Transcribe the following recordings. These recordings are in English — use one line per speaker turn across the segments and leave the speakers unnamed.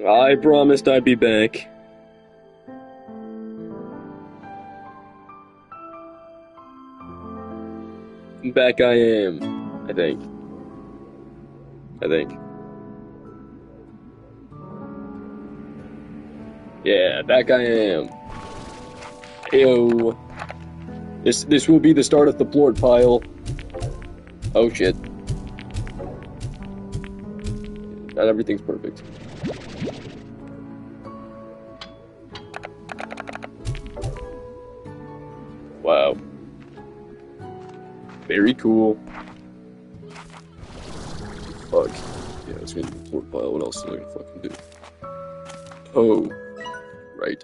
I promised I'd be back. Back I am, I think. Yeah, back I am. Ayo. This will be the start of the plort pile. Oh shit. Not everything's perfect. Wow. Very cool. Fuck. Yeah, it's gonna be the plort pile. What else am I gonna fucking do? Oh. Right.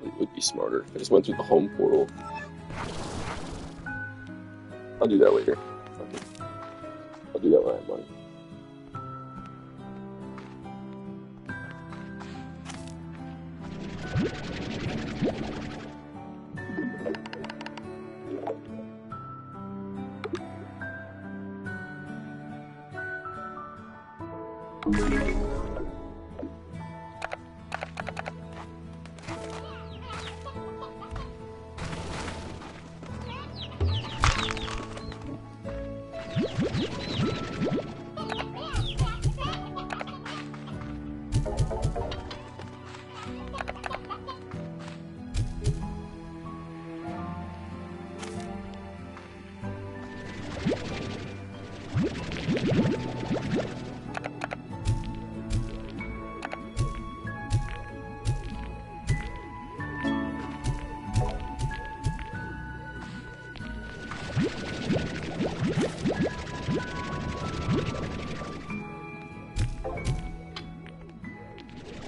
It would be smarter. I just went through the home portal. I'll do that later. Okay. I'll do that when I have money.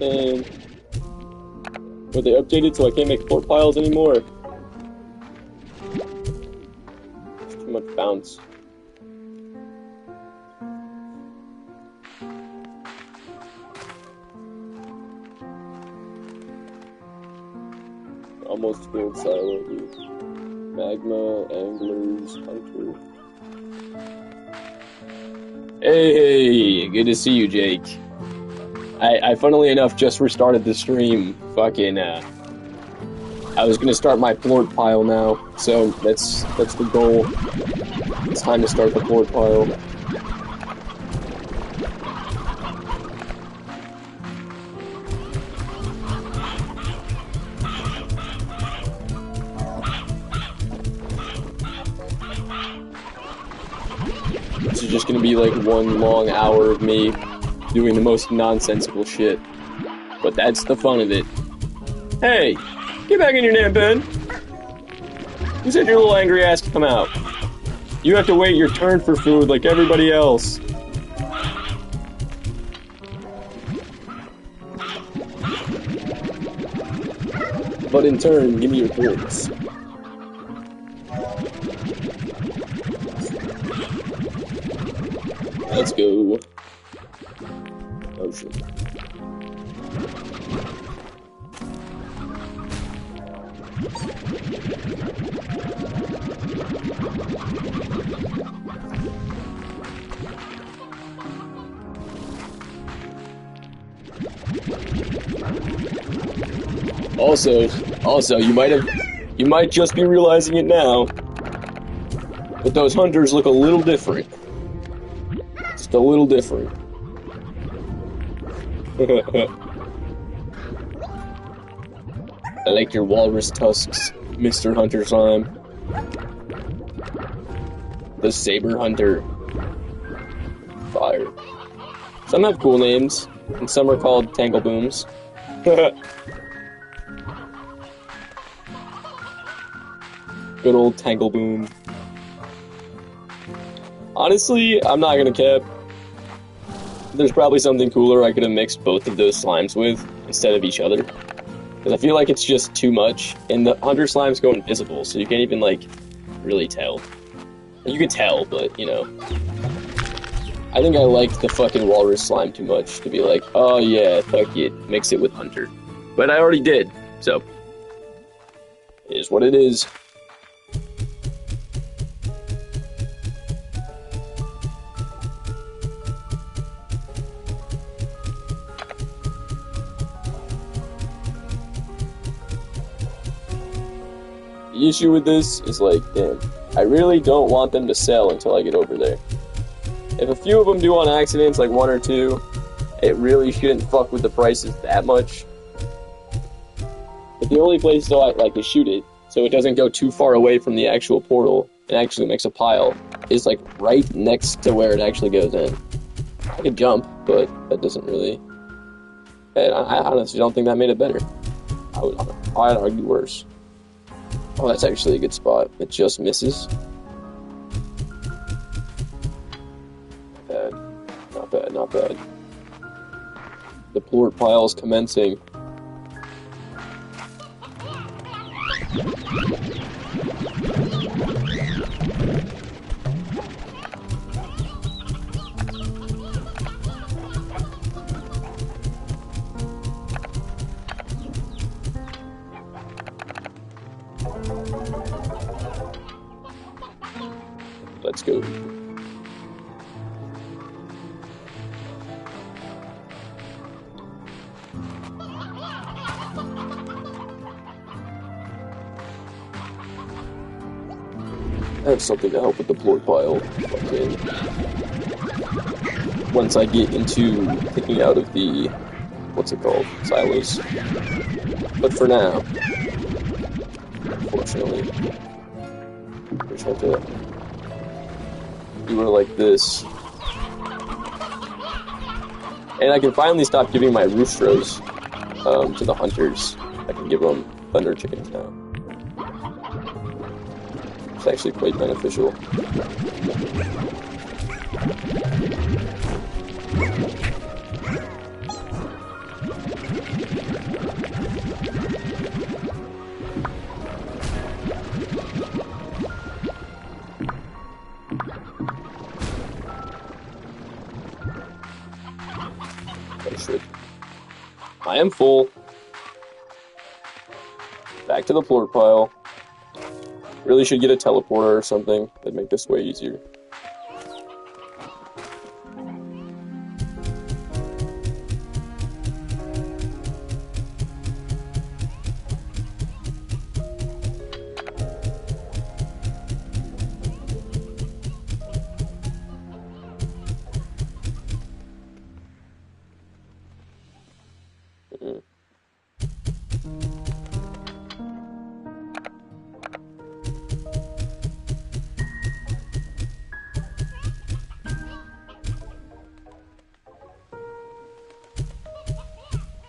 And were they updated so I can't make plort piles anymore? There's too much bounce. Almost killed Silent Youth. Magma, Anglers, Hunter. Hey, good to see you, Jake. I funnily enough just restarted the stream. Fucking I was gonna start my plort pile now, so that's the goal. It's time to start the plort pile. This is just gonna be like one long hour of me doing the most nonsensical shit. But that's the fun of it. Hey! Get back in your damn bed! Who said your little angry ass to come out? You have to wait your turn for food like everybody else. But in turn, give me your points. Let's go. Oh shit. Also, you might just be realizing it now, but those hunters look a little different. Just a little different. I like your walrus tusks, Mr. Hunter Slime. The Saber Hunter. Fire. Some have cool names, and some are called Tangle Booms. Good old Tangle Boom. Honestly, I'm not gonna cap. There's probably something cooler I could have mixed both of those slimes with instead of each other. Because I feel like it's just too much, and the Hunter slimes go invisible, so you can't even, like, really tell. You can tell, but, you know. I think I liked the fucking walrus slime too much to be like, oh yeah, fuck it, mix it with Hunter. But I already did, so it is what it is. The issue with this is like, damn, I really don't want them to sell until I get over there. If a few of them do on accidents, like 1 or 2, it really shouldn't fuck with the prices that much. But the only place though I like to shoot it, so it doesn't go too far away from the actual portal and actually makes a pile, is like right next to where it actually goes in. I could jump, but that doesn't really. I honestly don't think that made it better. I'd argue worse. Oh, that's actually a good spot. It just misses. Bad. Not bad, not bad. The plort pile is commencing. Let's go. I have something to help with the plort pile. Okay. Once I get into picking out of the, what's it called, silos. But for now, unfortunately, we just have to do it like this. And I can finally stop giving my roostros to the hunters. I can give them thunder chickens now. It's actually quite beneficial. I am full. Back to the plort pile. Really should get a teleporter or something. That'd make this way easier.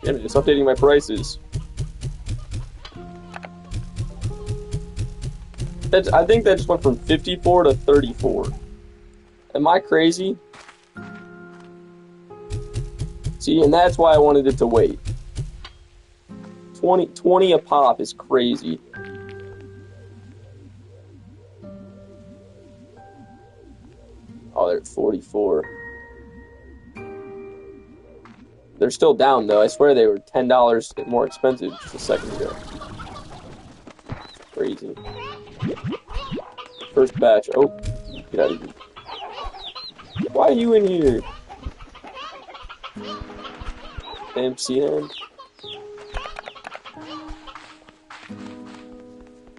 Yeah, just updating my prices. I think that just went from 54 to 34. Am I crazy? See, and that's why I wanted it to wait. 20 a pop is crazy. Oh, they're at 44. They're still down, though. I swear they were $10 more expensive just a second ago. Crazy. First batch. Oh, get out of here. Why are you in here? MC hand.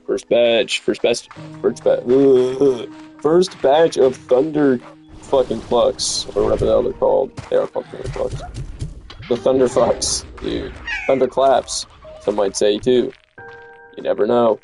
First batch of Thunder fucking Clucks, or whatever the hell they're called. They are called Thunder Clucks. The Thunder Fucks, dude. Thunder Claps, some might say too. You never know.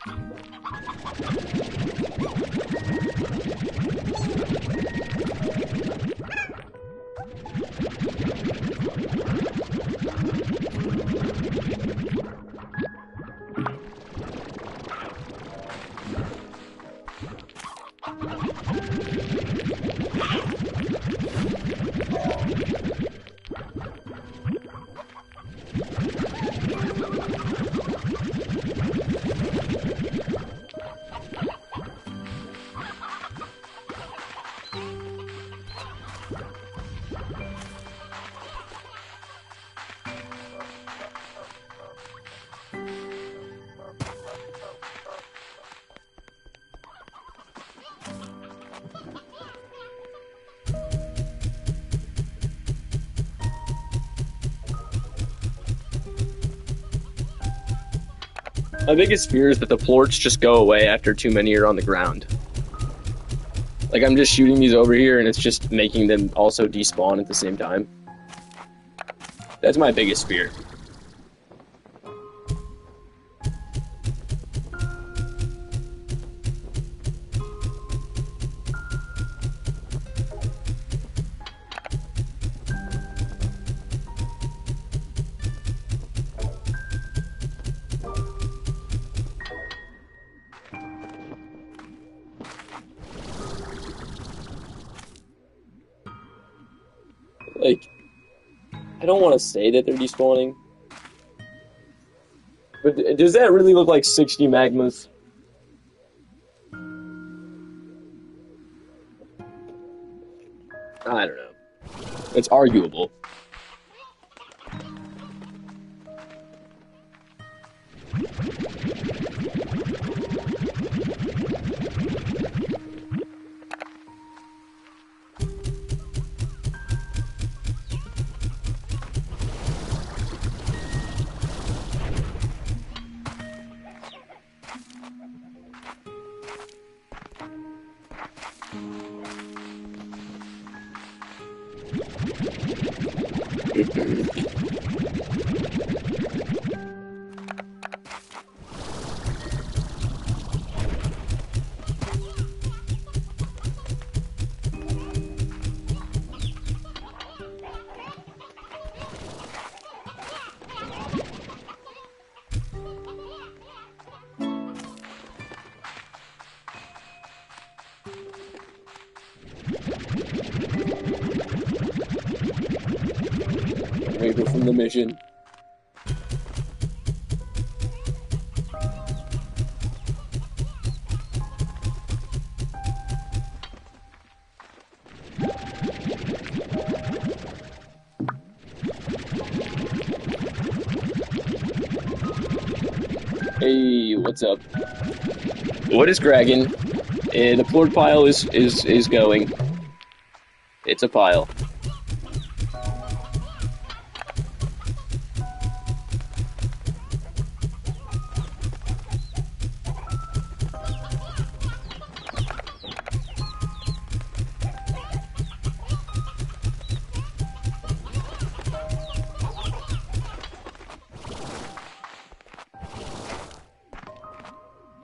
My biggest fear is that the plorts just go away after too many are on the ground. Like, I'm just shooting these over here, and it's just making them also despawn at the same time. That's my biggest fear. Like, I don't want to say that they're despawning, but does that really look like 60 magmas? I don't know. It's arguable. Waiver from the mission. Hey, what's up? What is Dragon? The plort pile is going. It's a pile.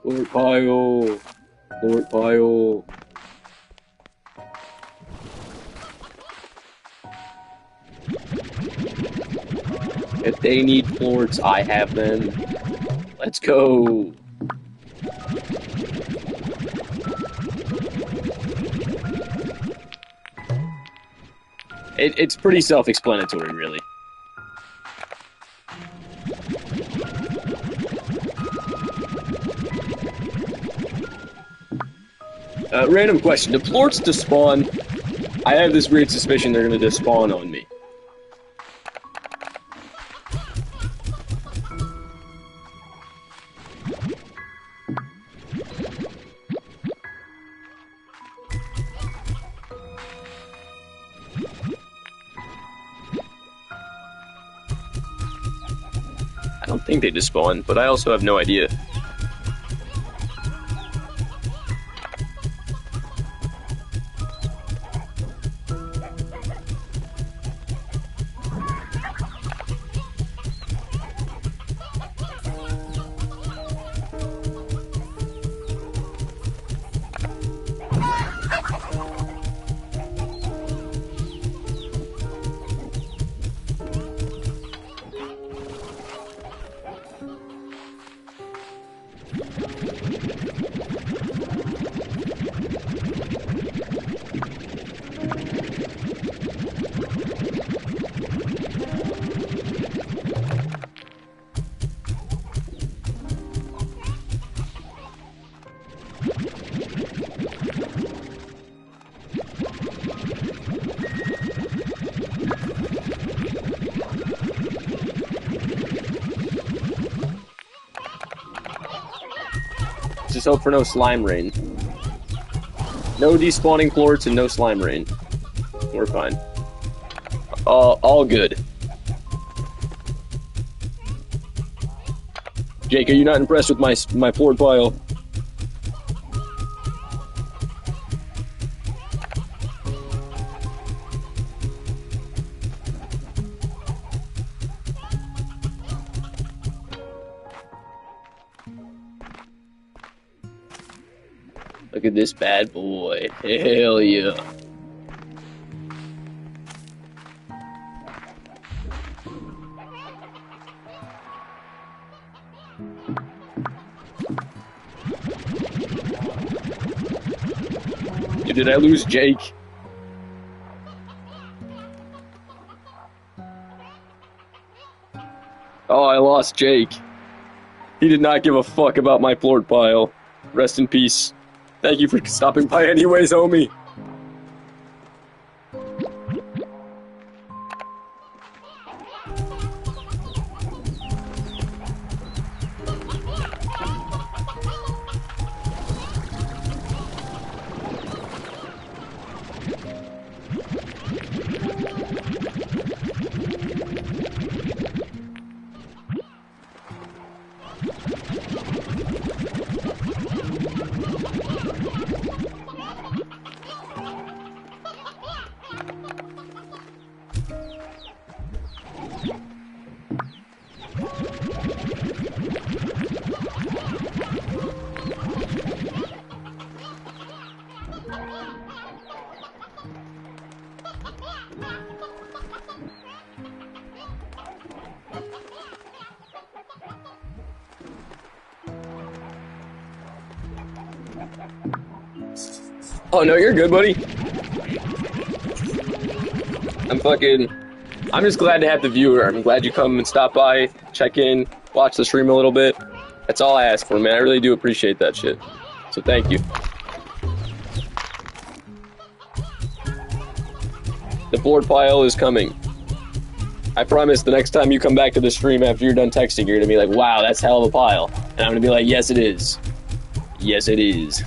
Plort pile. Plort pile. If they need plorts, I have them. Let's go. It's pretty self-explanatory, really. Random question. Do plorts despawn? I have this weird suspicion they're gonna despawn on me. I don't think they despawn, but I also have no idea. Just hope for no slime rain. No despawning plorts and no slime rain. We're fine. All good. Jake, are you not impressed with my floored pile? Look at this bad boy. Hell yeah. Did I lose Jake? Oh, I lost Jake. He did not give a fuck about my floored pile. Rest in peace. Thank you for stopping by anyways, homie. Oh no, you're good, buddy. I'm just glad to have the viewer. I'm glad you come and stop by, check in, watch the stream a little bit. That's all I ask for, man. I really do appreciate that shit. So thank you. The floored pile is coming. I promise the next time you come back to the stream after you're done texting, you're gonna be like, wow, that's hell of a pile. And I'm gonna be like, yes it is. Yes it is.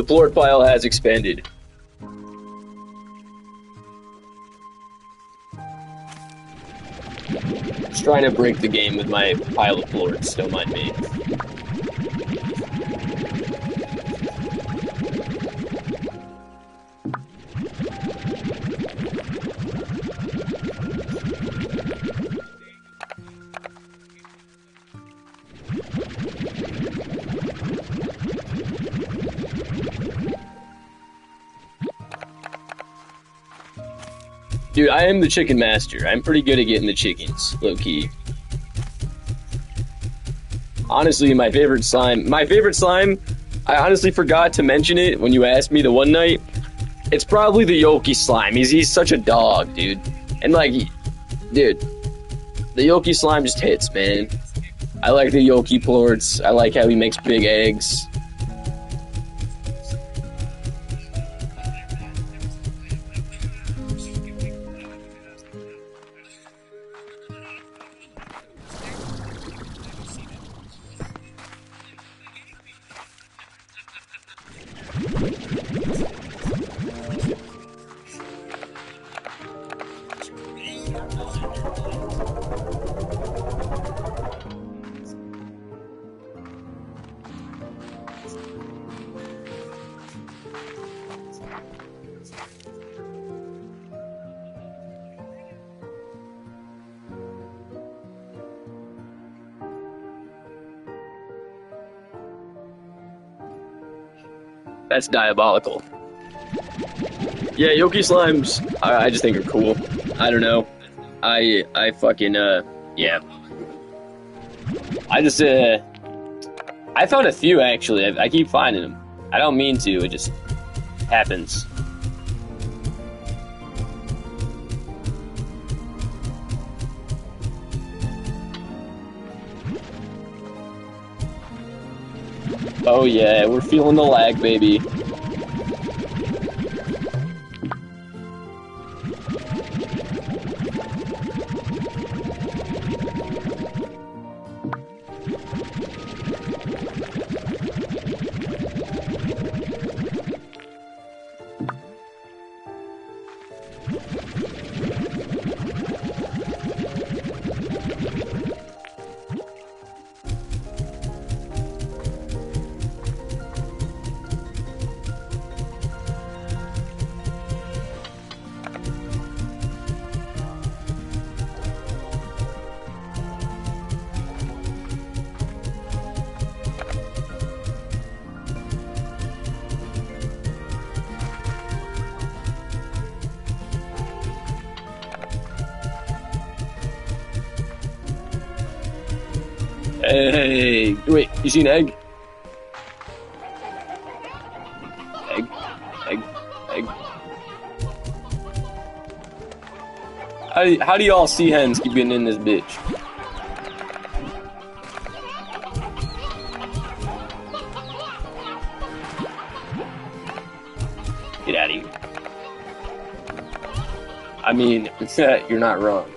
plort pile has expanded. Just trying to break the game with my pile of plorts, don't mind me. Dude, I am the chicken master. I'm pretty good at getting the chickens, low-key. Honestly, my favorite slime, I honestly forgot to mention it when you asked me the one night. It's probably the Yoki slime. He's such a dog, dude. And like, dude, the Yoki slime just hits, man. I like the Yoki plorts. I like how he makes big eggs. That's diabolical. Yeah, Yoki slimes, I just think are cool. I don't know. I fucking, yeah. I found a few, actually. I keep finding them. I don't mean to, it just happens. Oh yeah, we're feeling the lag, baby. Hey, wait, you see an egg? Egg. How do y'all see hens keep getting in this bitch? Get out of here. I mean, you're not wrong.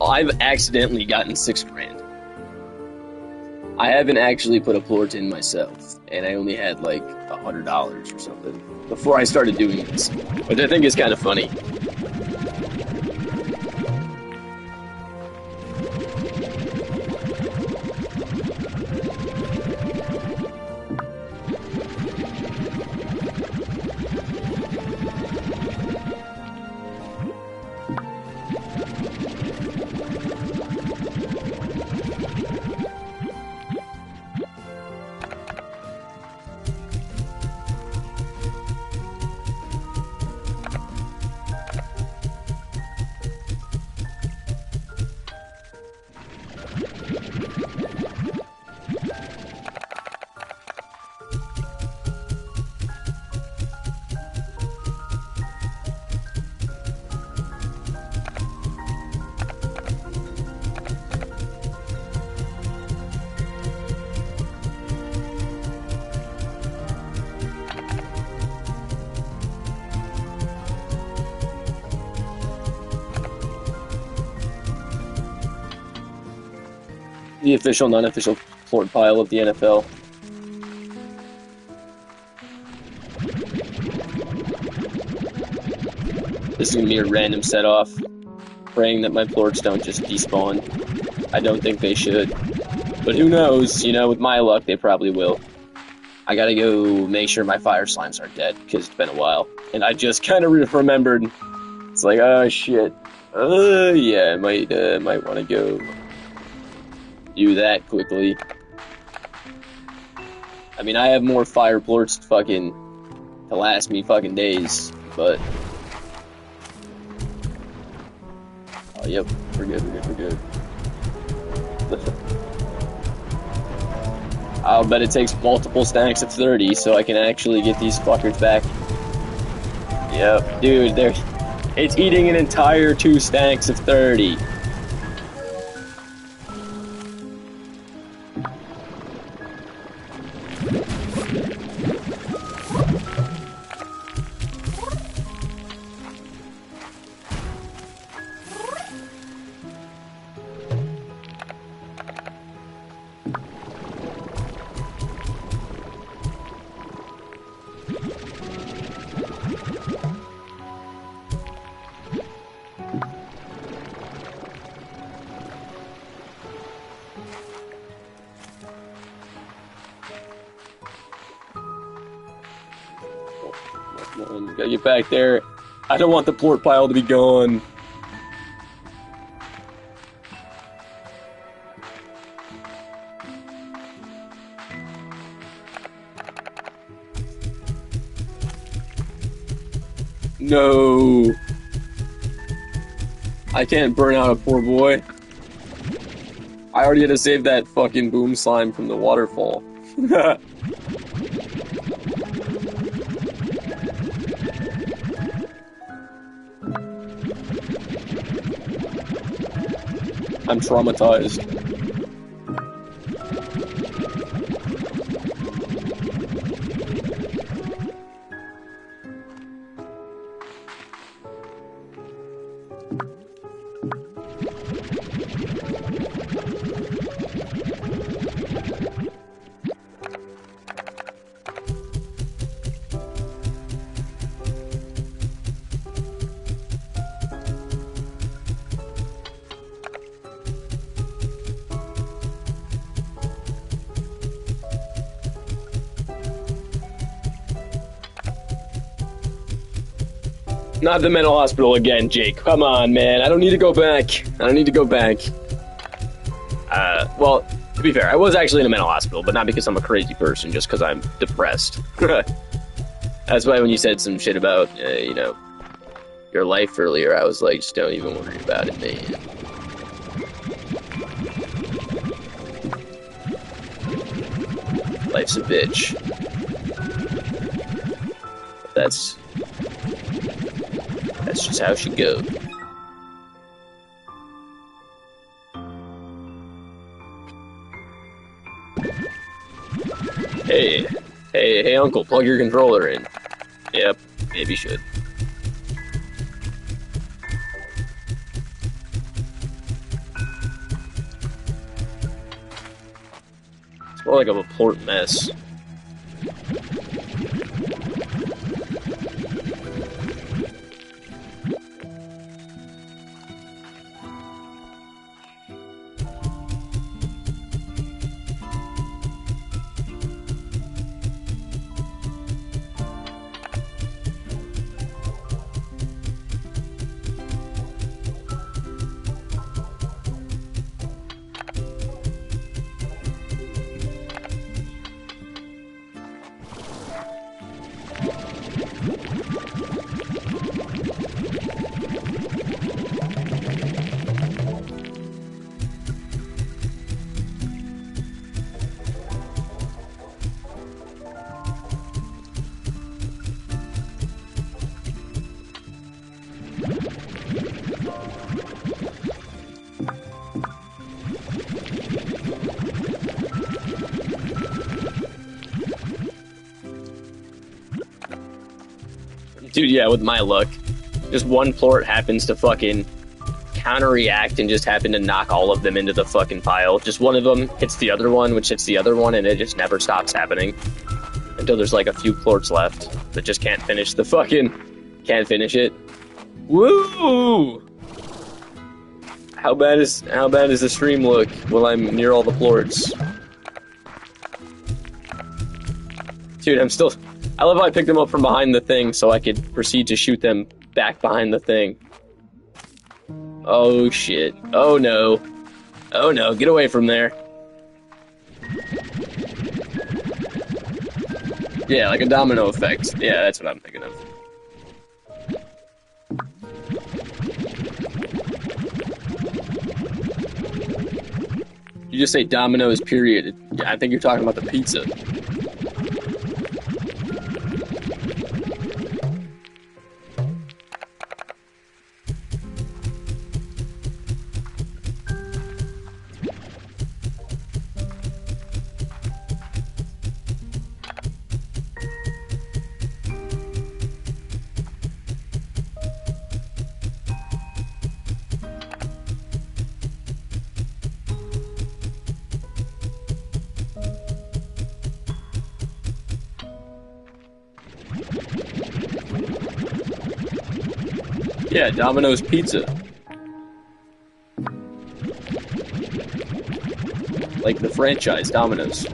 I've accidentally gotten $6,000. I haven't actually put a plort in myself, and I only had like $100 or something before I started doing this, which I think is kind of funny. The official, non-official plort pile of the NFL. This is gonna be a random set-off, praying that my plorts don't just despawn. I don't think they should. But who knows, you know, with my luck, they probably will. I gotta go make sure my fire slimes are dead, because it's been a while. And I just kind of remembered, it's like, oh shit. Yeah, I might want to go do that quickly. I mean, I have more fire plorts to last me fucking days, but... Oh, yep, we're good. I'll bet it takes multiple stacks of 30 so I can actually get these fuckers back. Yep, dude, it's eating an entire 2 stacks of 30. Gotta get back there. I don't want the plort pile to be gone. No. I can't burn out a poor boy. I already had to save that fucking boom slime from the waterfall. I'm traumatized. Not the mental hospital again, Jake. Come on, man. I don't need to go back. Well, to be fair, I was actually in a mental hospital, but not because I'm a crazy person, just because I'm depressed. That's why when you said some shit about, you know, your life earlier, I was like, just don't even worry about it, man. Life's a bitch. That's just how she goes. Hey, uncle, plug your controller in. Yep, maybe should. It's more like a plort mess. Dude, yeah, with my luck, just one plort happens to fucking counter-react and just happen to knock all of them into the fucking pile. Just one of them hits the other one, which hits the other one, and it just never stops happening. Until there's like a few plorts left that just can't finish the fucking... Can't finish it. Woo! How bad does the stream look while I'm near all the plorts? Dude, I'm still... I love how I picked them up from behind the thing so I could proceed to shoot them back behind the thing. Oh shit. Oh no. Oh no, get away from there. Yeah, like a domino effect. Yeah, that's what I'm thinking of. You just say Domino's, period. Yeah, I think you're talking about the pizza. Yeah, Domino's Pizza. Like the franchise, Domino's.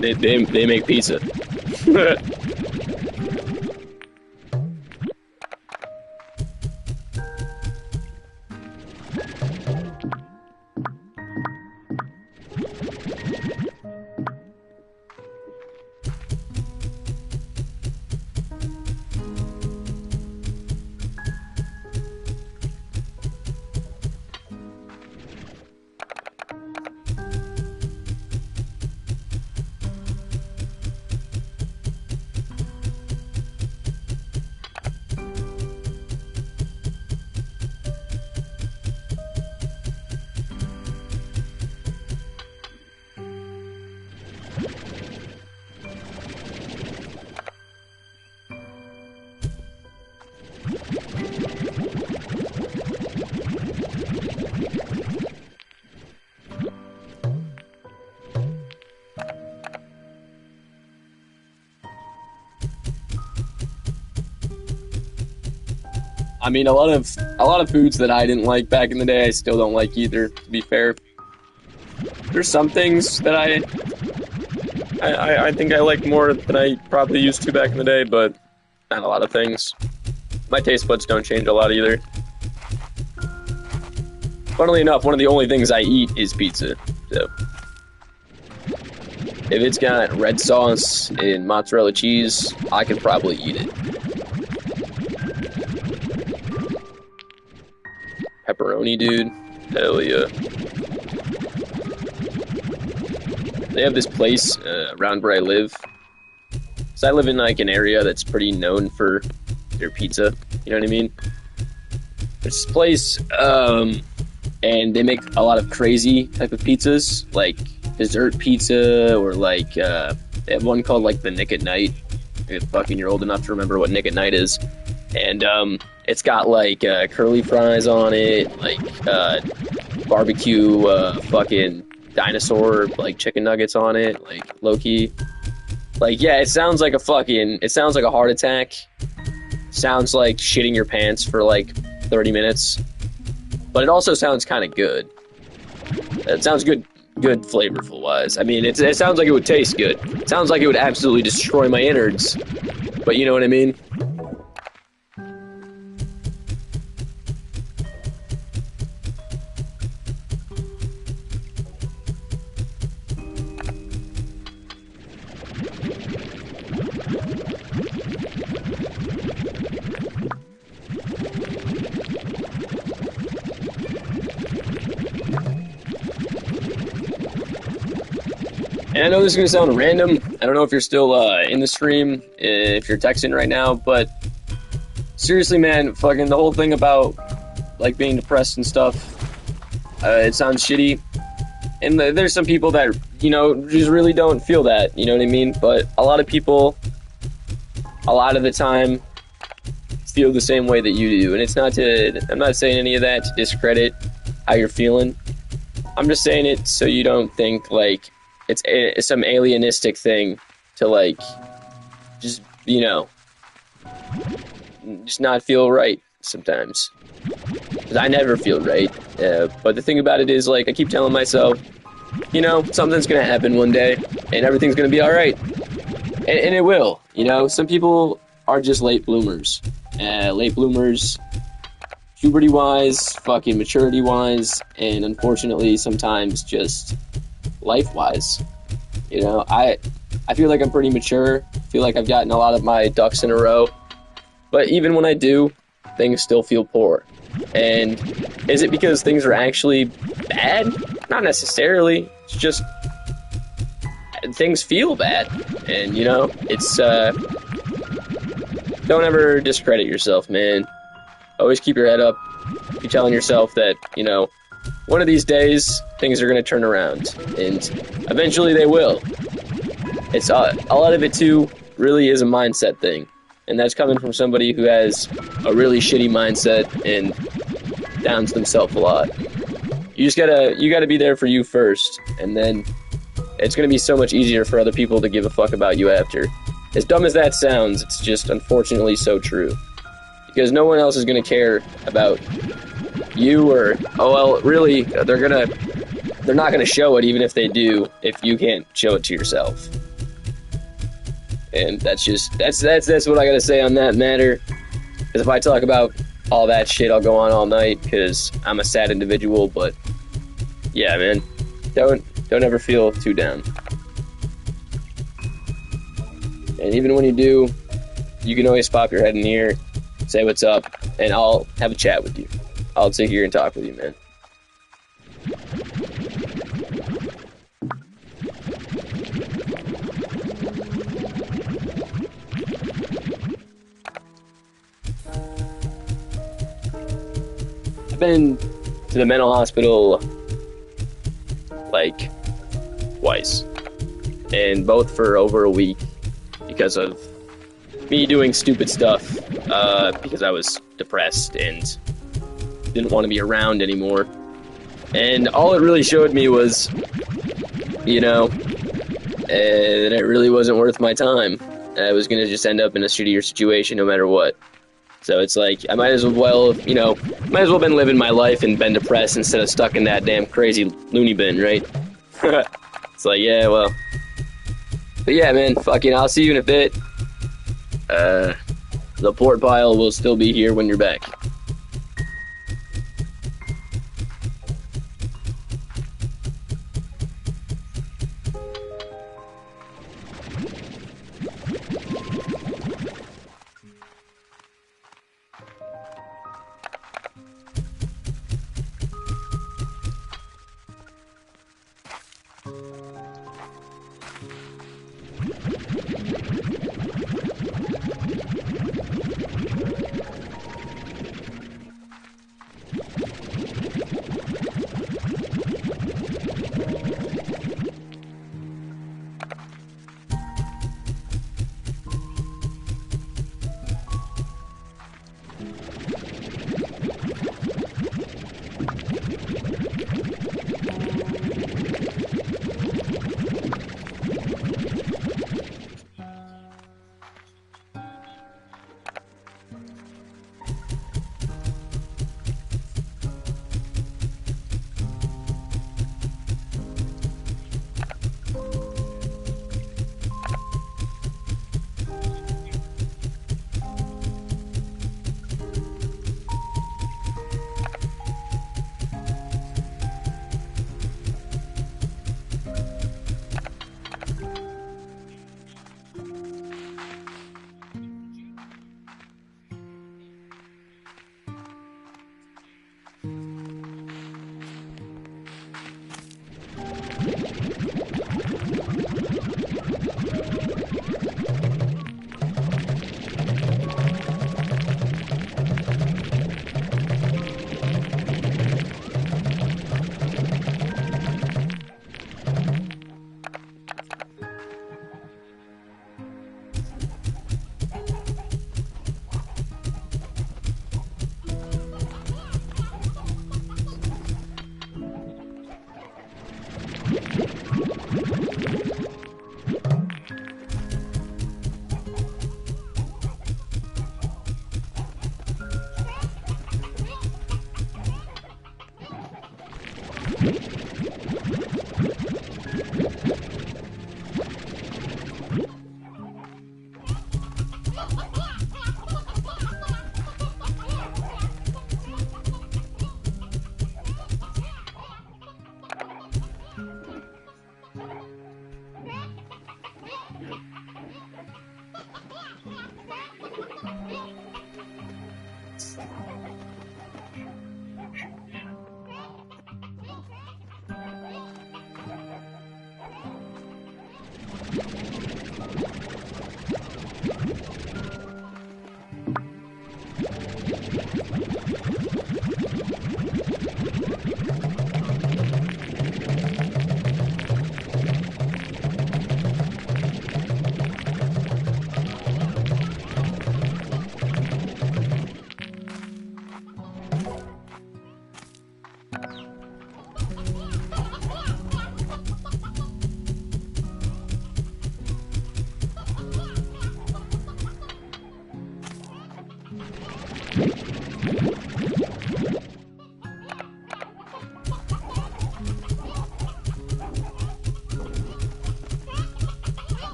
They make pizza. I mean, a lot of foods that I didn't like back in the day, I still don't like either, to be fair. There's some things that I think I like more than I probably used to back in the day, but not a lot of things. My taste buds don't change a lot either. Funnily enough, one of the only things I eat is pizza, so... If it's got red sauce and mozzarella cheese, I can probably eat it. Pepperoni, dude. Hell yeah. They have this place around where I live. So I live in like an area that's pretty known for their pizza. You know what I mean? There's this place, and they make a lot of crazy type of pizzas, like dessert pizza, or like they have one called like the Nick at Night. If fucking you're old enough to remember what Nick at Night is. And it's got like curly fries on it, like barbecue fucking dinosaur like chicken nuggets on it, like low-key. Like, yeah, it sounds like a heart attack. Sounds like shitting your pants for like 30 minutes. But it also sounds kind of good. It sounds good flavorful wise. I mean, it sounds like it would taste good. It sounds like it would absolutely destroy my innards. But you know what I mean? And I know this is going to sound random. I don't know if you're still in the stream, if you're texting right now, but seriously, man, fucking the whole thing about like being depressed and stuff, it sounds shitty. And there's some people that, you know, just really don't feel that, you know what I mean? But a lot of people, a lot of the time, it's feel the same way that you do. And it's not to, I'm not saying any of that to discredit how you're feeling. I'm just saying it so you don't think like it's some alienistic thing to like just, you know, just not feel right sometimes. Because I never feel right. But the thing about it is, like, I keep telling myself, you know, something's going to happen one day, and everything's going to be alright. And it will, you know? Some people are just late bloomers. Late bloomers, puberty-wise, fucking maturity-wise, and unfortunately, sometimes just life-wise. You know, I feel like I'm pretty mature. I feel like I've gotten a lot of my ducks in a row. But even when I do, things still feel poor. And is it because things are actually bad? Not necessarily. It's just things feel bad. And, you know, it's, don't ever discredit yourself, man. Always keep your head up. Keep telling yourself that, you know, one of these days, things are going to turn around. And eventually they will. It's a lot of it, too, really is a mindset thing. And that's coming from somebody who has a really shitty mindset and downs themselves a lot. You gotta be there for you first, and then it's gonna be so much easier for other people to give a fuck about you after. As dumb as that sounds, it's just unfortunately so true. Because no one else is gonna care about you or, oh well, really, they're not gonna show it even if they do, if you can't show it to yourself. And that's what I gotta say on that matter. Because if I talk about all that shit, I'll go on all night, because I'm a sad individual, but yeah, man, don't ever feel too down. And even when you do, you can always pop your head in here, say what's up, and I'll have a chat with you. I'll sit here and talk with you, man. I've been to the mental hospital like twice, and both for over a week because of me doing stupid stuff, because I was depressed and didn't want to be around anymore. And all it really showed me was, you know, that it really wasn't worth my time. I was gonna just end up in a shittier situation no matter what. So it's like, I might as well, you know, been living my life and been depressed instead of stuck in that damn crazy loony bin, right? It's like, yeah, well. But yeah, man, fucking, I'll see you in a bit. The port pile will still be here when you're back.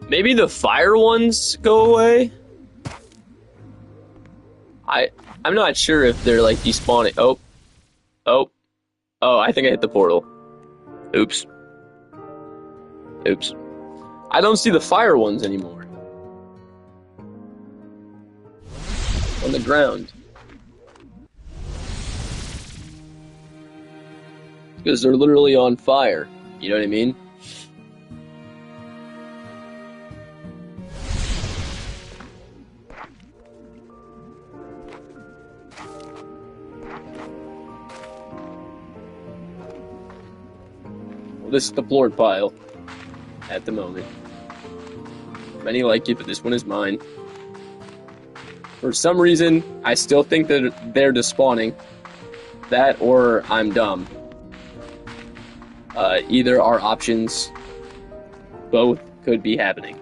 Maybe the fire ones go away? I'm not sure if they're like despawning. Oh, I think I hit the portal. Oops. I don't see the fire ones anymore. On the ground. Because they're literally on fire. You know what I mean? Well, this is the floor pile at the moment. Many like it, but this one is mine. For some reason, I still think that they're despawning. That or I'm dumb. Either are options. Both could be happening.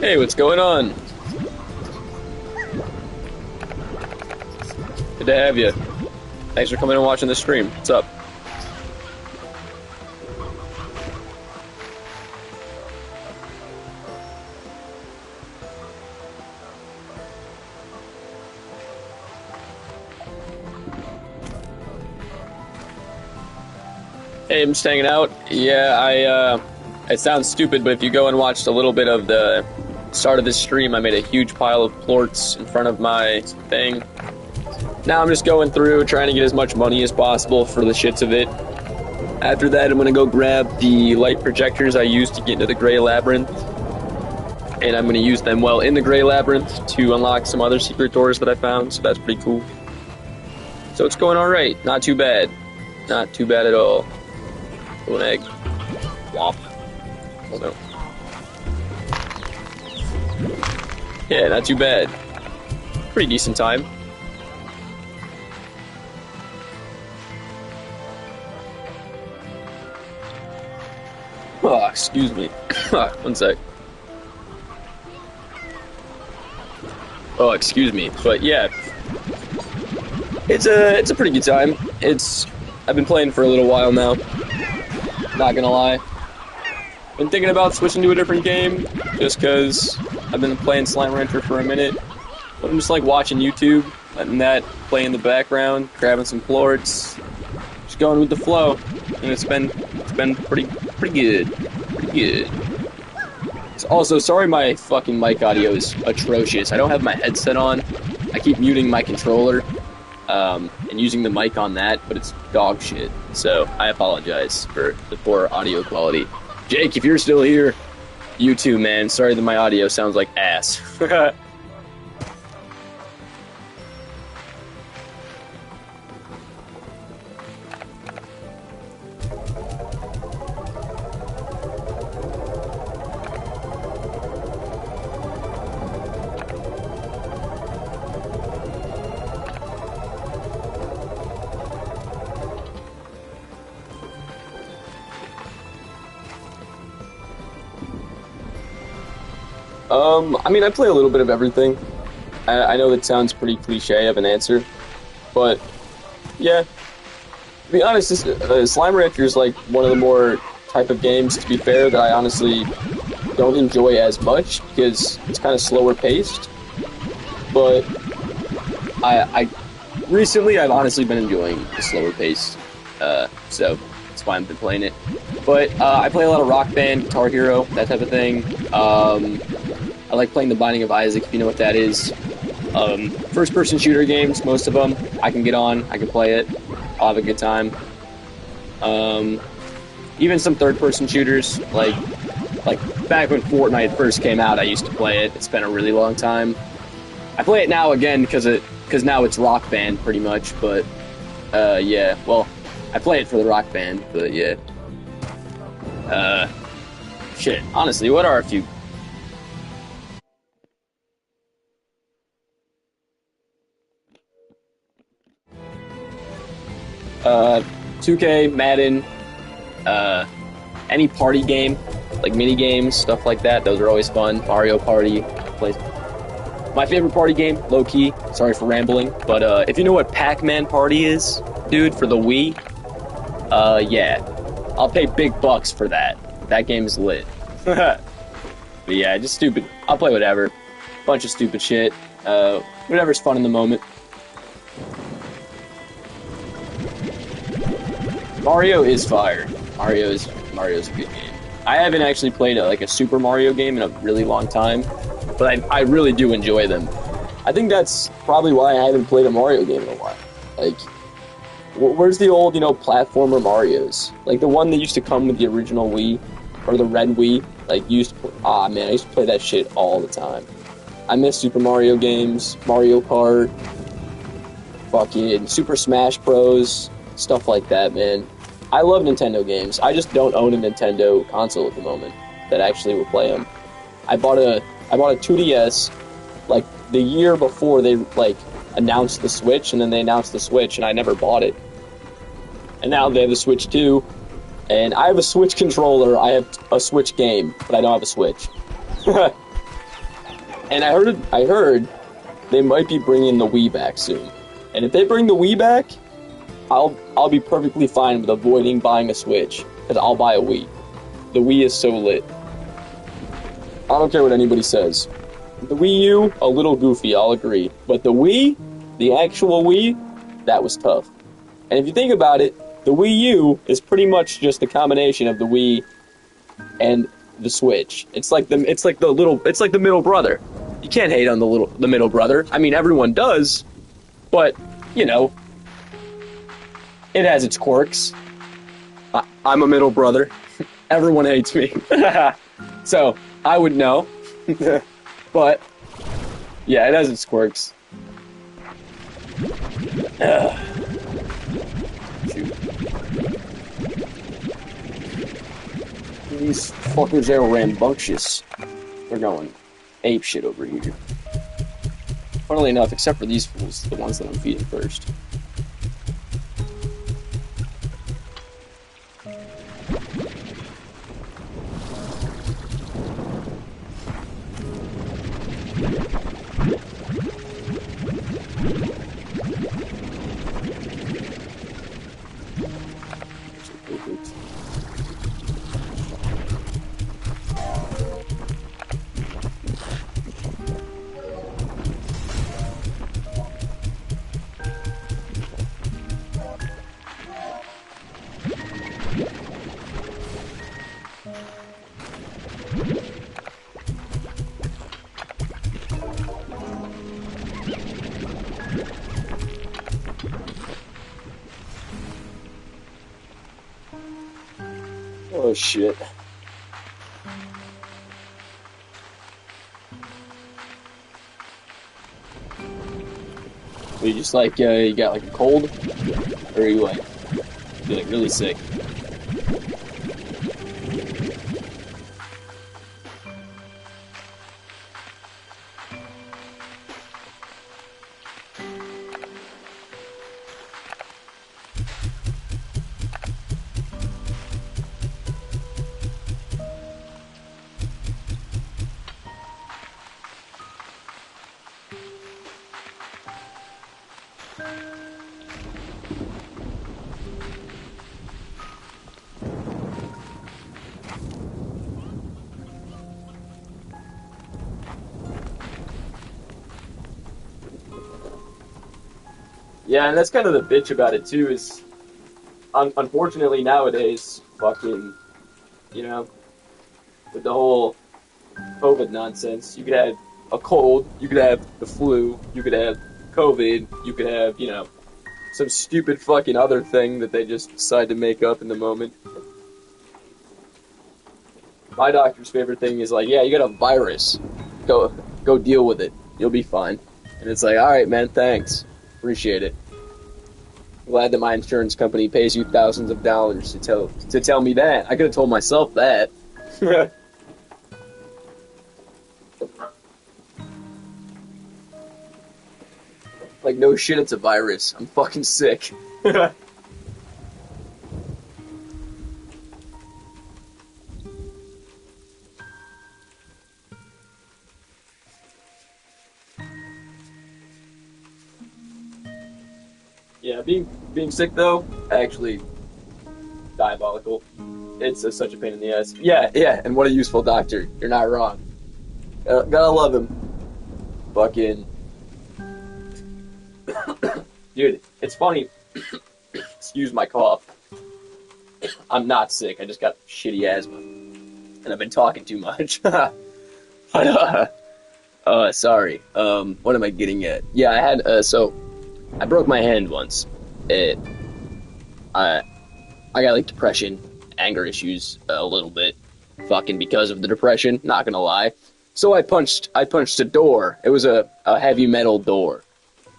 Hey, what's going on? Good to have you. Thanks for coming and watching the stream. What's up? Hey, I'm just hanging out. Yeah, it sounds stupid, but if you go and watch a little bit of the start of this stream, I made a huge pile of plorts in front of my thing. Now I'm just going through, trying to get as much money as possible for the shits of it. After that, I'm gonna go grab the light projectors I used to get into the Gray Labyrinth. And I'm gonna use them well in the Gray Labyrinth to unlock some other secret doors that I found, so that's pretty cool. So it's going alright, not too bad. Not too bad at all. An egg. Womp. Oh no. Yeah, not too bad. Pretty decent time. Oh, excuse me. One sec. Oh, excuse me. But yeah, it's a pretty good time. I've been playing for a little while now. Not gonna lie. Been thinking about switching to a different game, just cause I've been playing Slime Rancher for a minute. But I'm just like watching YouTube, letting that play in the background, grabbing some plorts, just going with the flow. And it's been pretty good. Pretty good. So also, sorry my fucking mic audio is atrocious. I don't have my headset on. I keep muting my controller. And using the mic on that, but it's dog shit. So I apologize for the poor audio quality. Jake, if you're still here, you too, man. Sorry that my audio sounds like ass. I mean, I play a little bit of everything. I know that sounds pretty cliche of an answer, but yeah. To be honest, Slime Rancher is like one of the more type of games, to be fair, that I honestly don't enjoy as much because it's kind of slower paced. But recently I've honestly been enjoying the slower pace, so that's why I've been playing it. But I play a lot of Rock Band, Guitar Hero, that type of thing. I like playing The Binding of Isaac, if you know what that is. First-person shooter games, most of them. I can get on, I can play it. I'll have a good time. Even some third-person shooters, like back when Fortnite first came out, I used to play it. It's been a really long time. I play it now again because now it's Rock Band, pretty much. But yeah, well, I play it for the Rock Band, but yeah. Shit. Honestly, what are a few? 2K, Madden, any party game, like mini games, stuff like that. Those are always fun. Mario Party. My favorite party game, low key. Sorry for rambling, but if you know what Pac-Man Party is, dude, for the Wii, yeah, I'll pay big bucks for that. That game's lit. But yeah, just stupid. I'll play whatever. Bunch of stupid shit. Whatever's fun in the moment. Mario is fire. Mario's a good game. I haven't actually played a Super Mario game in a really long time, but I really do enjoy them. I think that's probably why I haven't played a Mario game in a while. Like, where's the old, platformer Marios? Like the one that used to come with the original Wii, or the red Wii. Like, man, I used to play that shit all the time. I miss Super Mario games, Mario Kart, fucking Super Smash Bros, stuff like that, man. I love Nintendo games. I just don't own a Nintendo console at the moment that actually will play them. I bought a 2DS like the year before they announced the Switch, and then they announced the Switch, and I never bought it. And now they have the Switch 2, and I have a Switch controller. I have a Switch game, but I don't have a Switch. And I heard they might be bringing the Wii back soon. And if they bring the Wii back, I'll be perfectly fine with avoiding buying a Switch, because I'll buy a Wii. The Wii is so lit. I don't care what anybody says. The Wii U, a little goofy, I'll agree. But the Wii, the actual Wii, that was tough. And if you think about it, the Wii U is pretty much just a combination of the Wii and the Switch. It's like the middle brother. You can't hate on the middle brother. I mean, everyone does, but you know, it has its quirks. I'm a middle brother. Everyone hates me. So, I would know. But, yeah, it has its quirks. Shoot. These fuckers are rambunctious. They're going ape shit over here. Funnily enough, except for these fools, the ones that I'm feeding first. Oh shit. Are you just like, you got like a cold? Or are you like, feeling really sick? Yeah, and that's kind of the bitch about it too, is unfortunately nowadays, fucking, you know, with the whole COVID nonsense, you could have a cold, you could have the flu, you could have COVID, you could have, you know, some stupid fucking other thing that they just decide to make up in the moment. My doctor's favorite thing is like, yeah, you got a virus. Go deal with it. You'll be fine. And it's like, alright man, thanks. Appreciate it. Glad that my insurance company pays you thousands of dollars to tell me that. I could have told myself that. Like, no shit, it's a virus. I'm fucking sick. Yeah, being sick though, actually diabolical. It's such a pain in the ass. Yeah, and what a useful doctor. You're not wrong. Gotta love him. Fucking dude, it's funny. Excuse my cough. I'm not sick. I just got shitty asthma, and I've been talking too much. But sorry. What am I getting at? Yeah, I had so I broke my hand once. I got like depression, anger issues a little bit, fucking because of the depression. Not gonna lie. So I punched a door. It was a heavy metal door.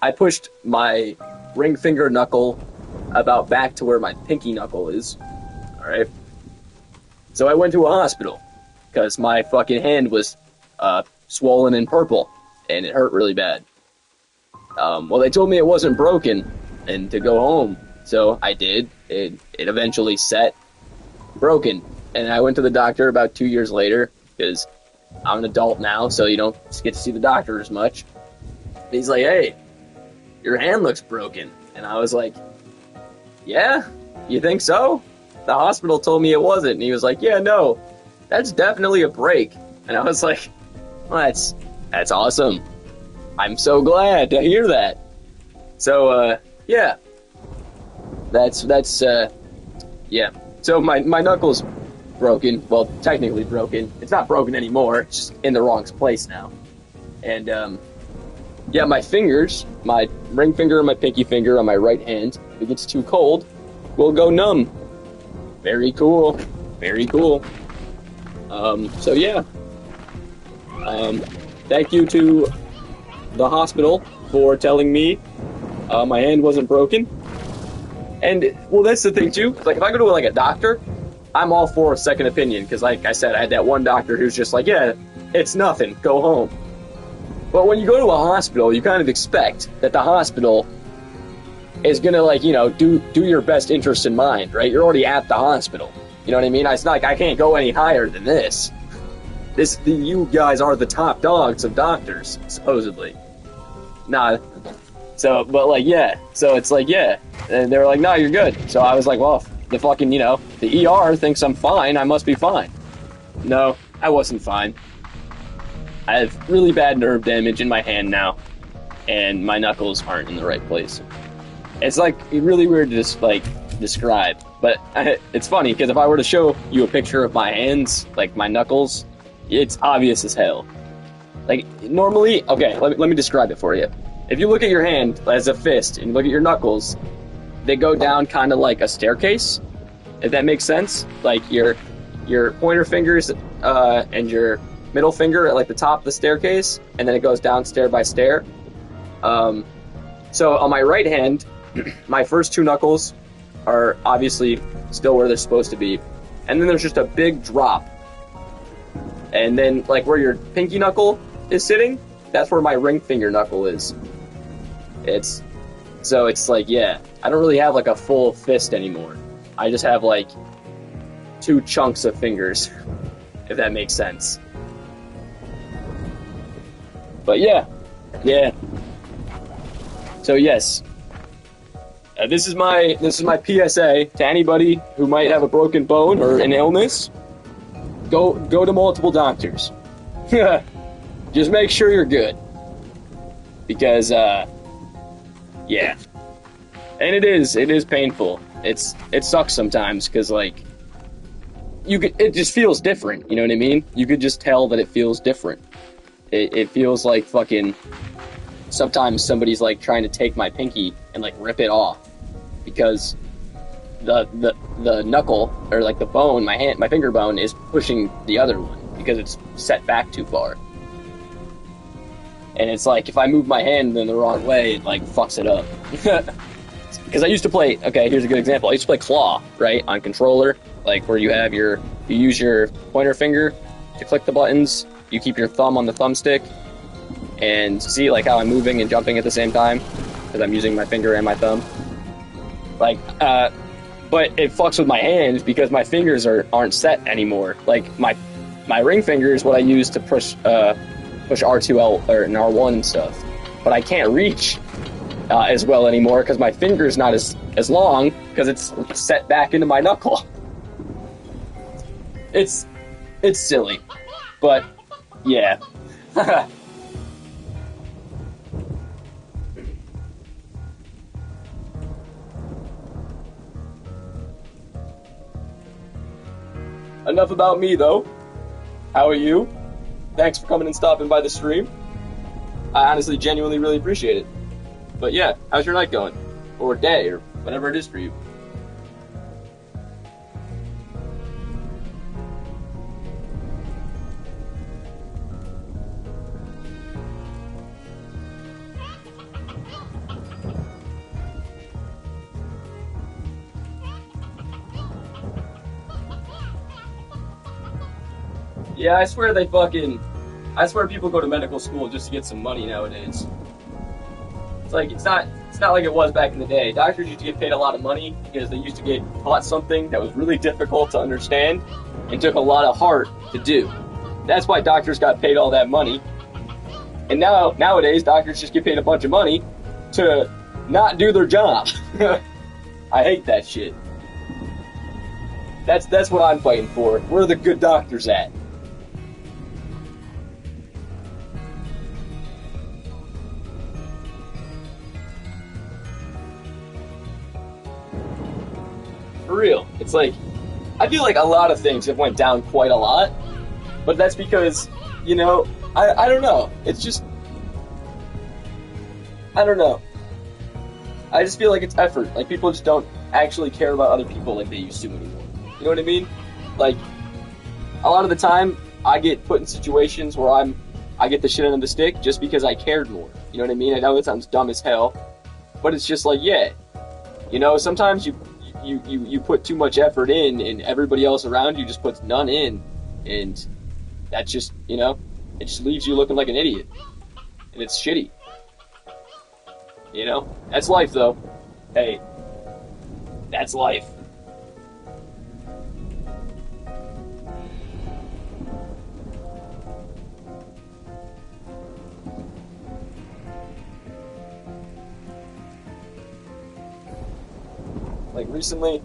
I pushed my ring finger knuckle about back to where my pinky knuckle is. All right. So I went to a hospital because my fucking hand was swollen and purple, and it hurt really bad. Well, they told me it wasn't broken and to go home. So I did. It eventually set broken. And I went to the doctor about 2 years later because I'm an adult now, so you don't get to see the doctor as much. And he's like, hey, your hand looks broken. And I was like, yeah, you think so? The hospital told me it wasn't. And he was like, yeah, no, that's definitely a break. And I was like, well, that's awesome. I'm so glad to hear that. So, yeah. Yeah. So my knuckle's broken. Well, technically broken. It's not broken anymore. It's just in the wrong place now. And, yeah, my fingers, my ring finger and my pinky finger on my right hand, if it gets too cold, will go numb. Very cool. Very cool. So yeah. Thank you to the hospital for telling me my hand wasn't broken. And, well, that's the thing, too. Like, if I go to, like, a doctor, I'm all for a second opinion. Because, like I said, I had that one doctor who's just like, yeah, it's nothing. Go home. But when you go to a hospital, you kind of expect that the hospital is going to, like, you know, do your best interest in mind, right? You're already at the hospital. You know what I mean? It's not like I can't go any higher than this. You guys are the top dogs of doctors, supposedly. Nah. So, but, like, yeah. So it's like, yeah. And they were like, no, you're good. So I was like, well, the fucking, you know, the ER thinks I'm fine. I must be fine. No, I wasn't fine. I have really bad nerve damage in my hand now, and my knuckles aren't in the right place. It's like really weird to just like describe, but it's funny because if I were to show you a picture of my hands, like my knuckles, it's obvious as hell. Like normally, okay, let me describe it for you. If you look at your hand as a fist and you look at your knuckles, they go down kind of like a staircase. If that makes sense, like your pointer fingers and your middle finger at like the top of the staircase, and then it goes down stair by stair. So on my right hand, my first two knuckles are obviously still where they're supposed to be, and then there's just a big drop. And then like where your pinky knuckle is sitting, that's where my ring finger knuckle is. It's like, yeah, I don't really have like a full fist anymore. I just have like two chunks of fingers, if that makes sense. But yeah. So yes, this is my PSA to anybody who might have a broken bone or an illness. Go to multiple doctors. Just make sure you're good, because yeah, and it is painful. It sucks sometimes because like it just feels different. You know what I mean? You could just tell that it feels different. It feels like fucking, sometimes somebody's like trying to take my pinky and like rip it off, because the knuckle, or like the bone, my finger bone is pushing the other one because it's set back too far. And it's like if I move my hand in the wrong way, it like fucks it up. Because I used to play, okay, here's a good example. I used to play claw, right, on controller, like where you use your pointer finger to click the buttons. You keep your thumb on the thumbstick, and see like how I'm moving and jumping at the same time, because I'm using my finger and my thumb. Like, but it fucks with my hands because my fingers aren't set anymore. Like my ring finger is what I use to push R2L or an R1 and stuff, but I can't reach as well anymore because my finger's not as long because it's set back into my knuckle. It's silly, but yeah. Enough about me, though. How are you? Thanks for coming and stopping by the stream. I honestly, genuinely really appreciate it. But yeah, how's your night going? Or day, or whatever it is for you. Yeah, I swear people go to medical school just to get some money nowadays. It's not like it was back in the day. Doctors used to get paid a lot of money because they used to get taught something that was really difficult to understand and took a lot of heart to do. That's why doctors got paid all that money. And nowadays, doctors just get paid a bunch of money to not do their job. I hate that shit. That's what I'm fighting for. Where are the good doctors at? For real. It's like, I feel like a lot of things have went down quite a lot, but that's because, you know, I don't know. It's just, I don't know. I just feel like it's effort. Like, people just don't actually care about other people like they used to anymore. You know what I mean? Like, a lot of the time, I get put in situations where I get the shit end of the stick just because I cared more. You know what I mean? I know that sounds dumb as hell, but it's just like, yeah. You know, sometimes you put too much effort in, and everybody else around you just puts none in, and that's just, you know, it just leaves you looking like an idiot, and it's shitty. You know, that's life, though. Hey, that's life. Like, recently,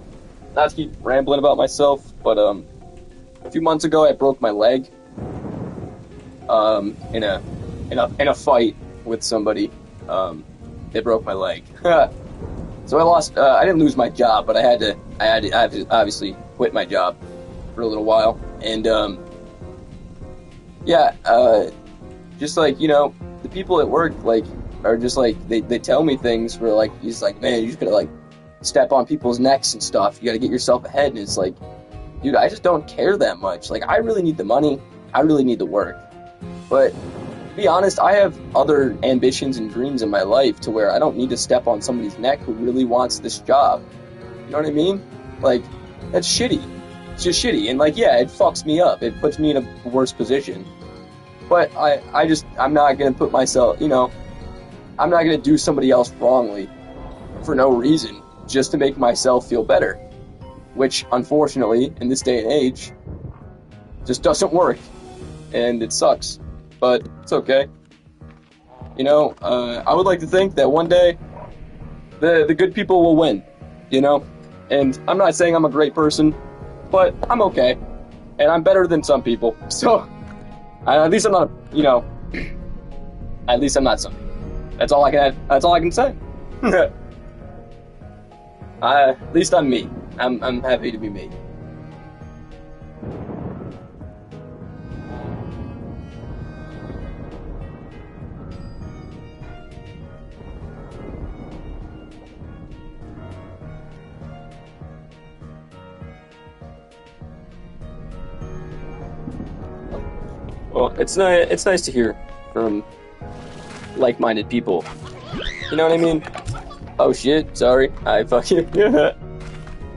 not to keep rambling about myself, but a few months ago I broke my leg in a fight with somebody. They broke my leg. So I lost. I didn't lose my job, but I had to obviously quit my job for a little while. And just like, you know, the people at work like are just like they tell me things where like he's like, man, you just gotta like step on people's necks and stuff. You gotta get yourself ahead. And it's like, dude, I just don't care that much. Like, I really need the money. I really need the work. But to be honest, I have other ambitions and dreams in my life to where I don't need to step on somebody's neck who really wants this job. You know what I mean? Like, that's shitty. It's just shitty. And like, yeah, it fucks me up. It puts me in a worse position. But I'm not gonna put myself, you know, I'm not gonna do somebody else wrongly for no reason just to make myself feel better. Which, unfortunately, in this day and age, just doesn't work. And it sucks. But it's okay. You know, I would like to think that one day the good people will win, you know? And I'm not saying I'm a great person, but I'm okay. And I'm better than some people. So, at least I'm not, you know, at least I'm not some. That's all I can say. At least I'm me. I'm happy to be me. Well, it's nice to hear from like-minded people. You know what I mean? Oh shit, sorry. I fucking had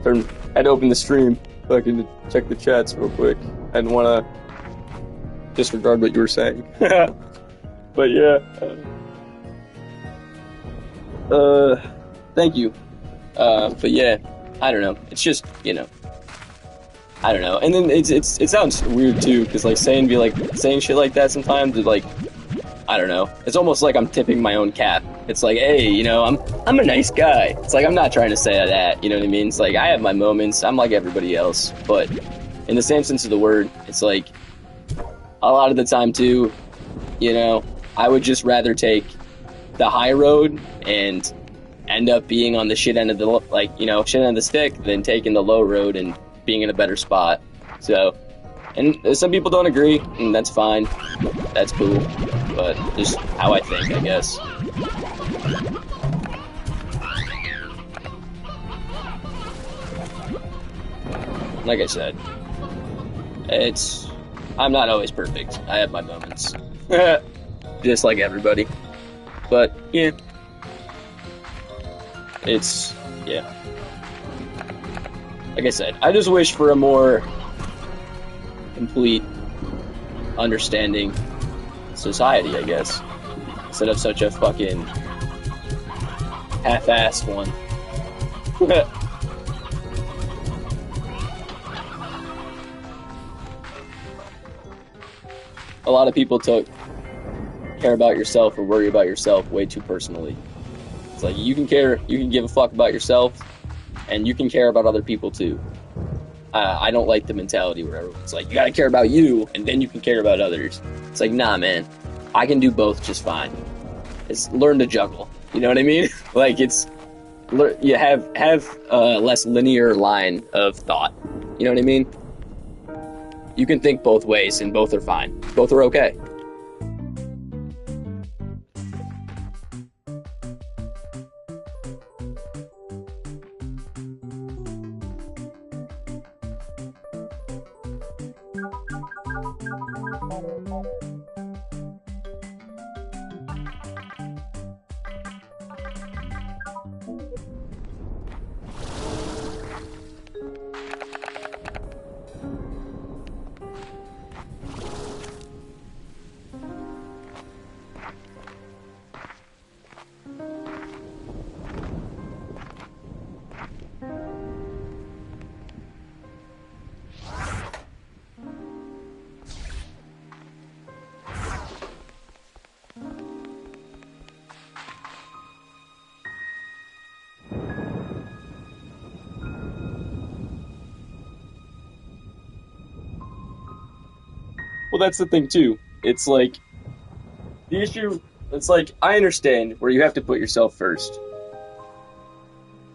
to open the stream fucking to check the chats real quick. I didn't want to disregard what you were saying. But yeah. Thank you. But yeah, I don't know. It's just, you know, I don't know. And then it sounds weird too, because like saying shit like that sometimes is like, I don't know. It's almost like I'm tipping my own cap. It's like, hey, you know, I'm a nice guy. It's like, I'm not trying to say that, you know what I mean? It's like, I have my moments. I'm like everybody else. But in the same sense of the word, it's like, a lot of the time too, you know, I would just rather take the high road and end up being on the shit end of the, like, you know, shit end of the stick than taking the low road and being in a better spot. So, and some people don't agree, and that's fine. That's cool. But just how I think, I guess. Like I said, I'm not always perfect. I have my moments. Just like everybody. But, yeah. Yeah. Like I said, I just wish for a more complete, understanding society, I guess. Instead of such a fucking half-assed one. lot of people care about yourself or worry about yourself way too personally. It's like you can give a fuck about yourself, and you can care about other people too. I don't like the mentality where everyone's like, you gotta care about you, and then you can care about others. It's like, nah, man, I can do both just fine. It's learn to juggle. You know what I mean? Like you have a less linear line of thought. You know what I mean? You can think both ways, and both are fine. Both are okay. Well, that's the thing too. It's like the issue. It's like I understand where you have to put yourself first,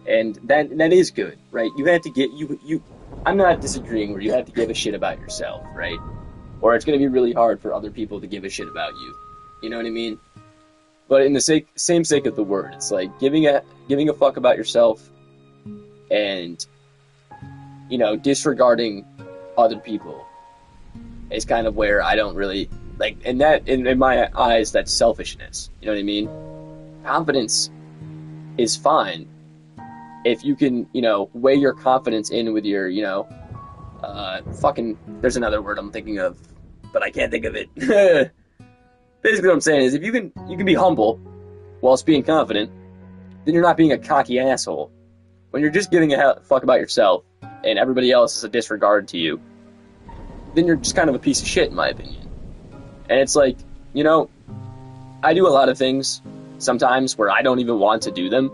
and that is good, right? You have to get you. I'm not disagreeing where you have to give a shit about yourself, right? Or it's going to be really hard for other people to give a shit about you. You know what I mean? But in the same sake of the word, it's like giving a fuck about yourself, and disregarding other people is kind of where I don't really like, and that in my eyes, that's selfishness. You know what I mean? Confidence is fine if you can, weigh your confidence in with your, there's another word I'm thinking of, but I can't think of it. Basically what I'm saying is if you can be humble whilst being confident, then you're not being a cocky asshole. When you're just giving a fuck about yourself and everybody else is a disregard to you, then you're just kind of a piece of shit, in my opinion. And it's like, I do a lot of things sometimes where I don't even want to do them.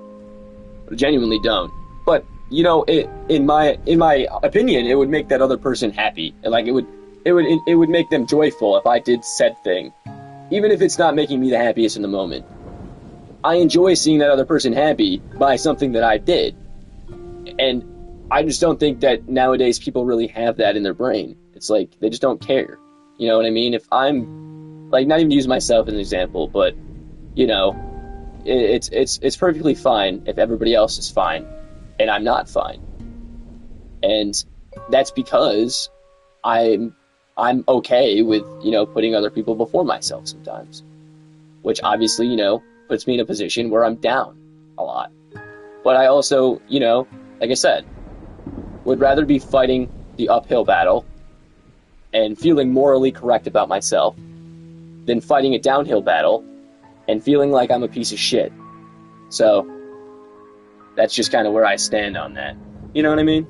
I genuinely don't. But, in my opinion, it would make that other person happy. And like it would make them joyful if I did said thing. Even if it's not making me the happiest in the moment. I enjoy seeing that other person happy by something that I did. And I just don't think that nowadays people really have that in their brain. It's like, they just don't care. You know what I mean? If I'm, like, not even to use myself as an example, but, it's perfectly fine if everybody else is fine, and I'm not fine. And that's because I'm okay with, putting other people before myself sometimes. Which obviously, puts me in a position where I'm down a lot. But I also, like I said, would rather be fighting the uphill battle and feeling morally correct about myself than fighting a downhill battle and feeling like I'm a piece of shit. So, that's just kind of where I stand on that. You know what I mean?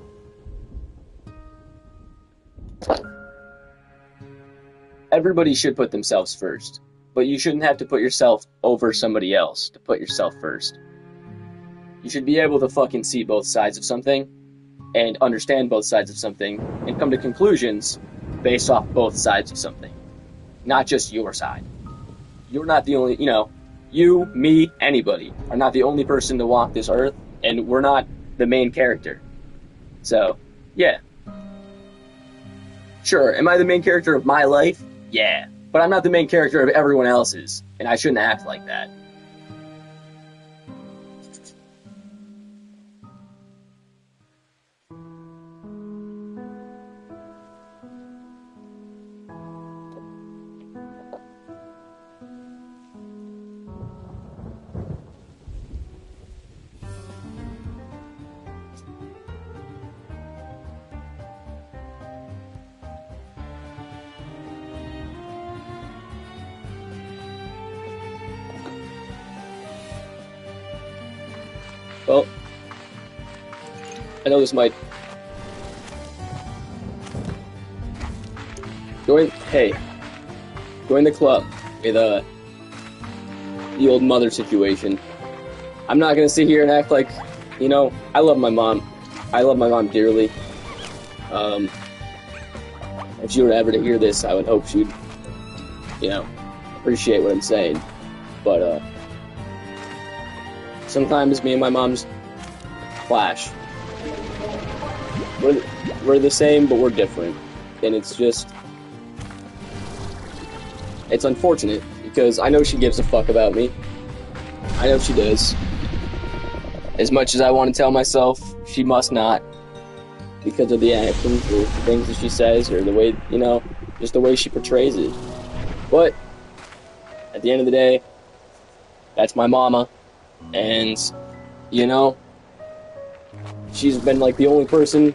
Everybody should put themselves first, but you shouldn't have to put yourself over somebody else to put yourself first. You should be able to fucking see both sides of something and understand both sides of something and come to conclusions based off both sides of something, not just your side. You're not the only, you, me, anybody are not the only person to walk this earth, and we're not the main character. So, yeah. Sure, am I the main character of my life? Yeah. But I'm not the main character of everyone else's, and I shouldn't act like that. Well, I know this might... Hey. join the club with the old mother situation. I'm not gonna sit here and act like, I love my mom. I love my mom dearly. If she were ever to hear this, I would hope she'd, appreciate what I'm saying. But sometimes me and my mom's clash. We're the same, but we're different, and it's unfortunate because I know she gives a fuck about me. I know she does. As much as I want to tell myself she must not, because of the actions or things that she says or the way, just the way she portrays it. But at the end of the day, that's my mama, and she's been like the only person,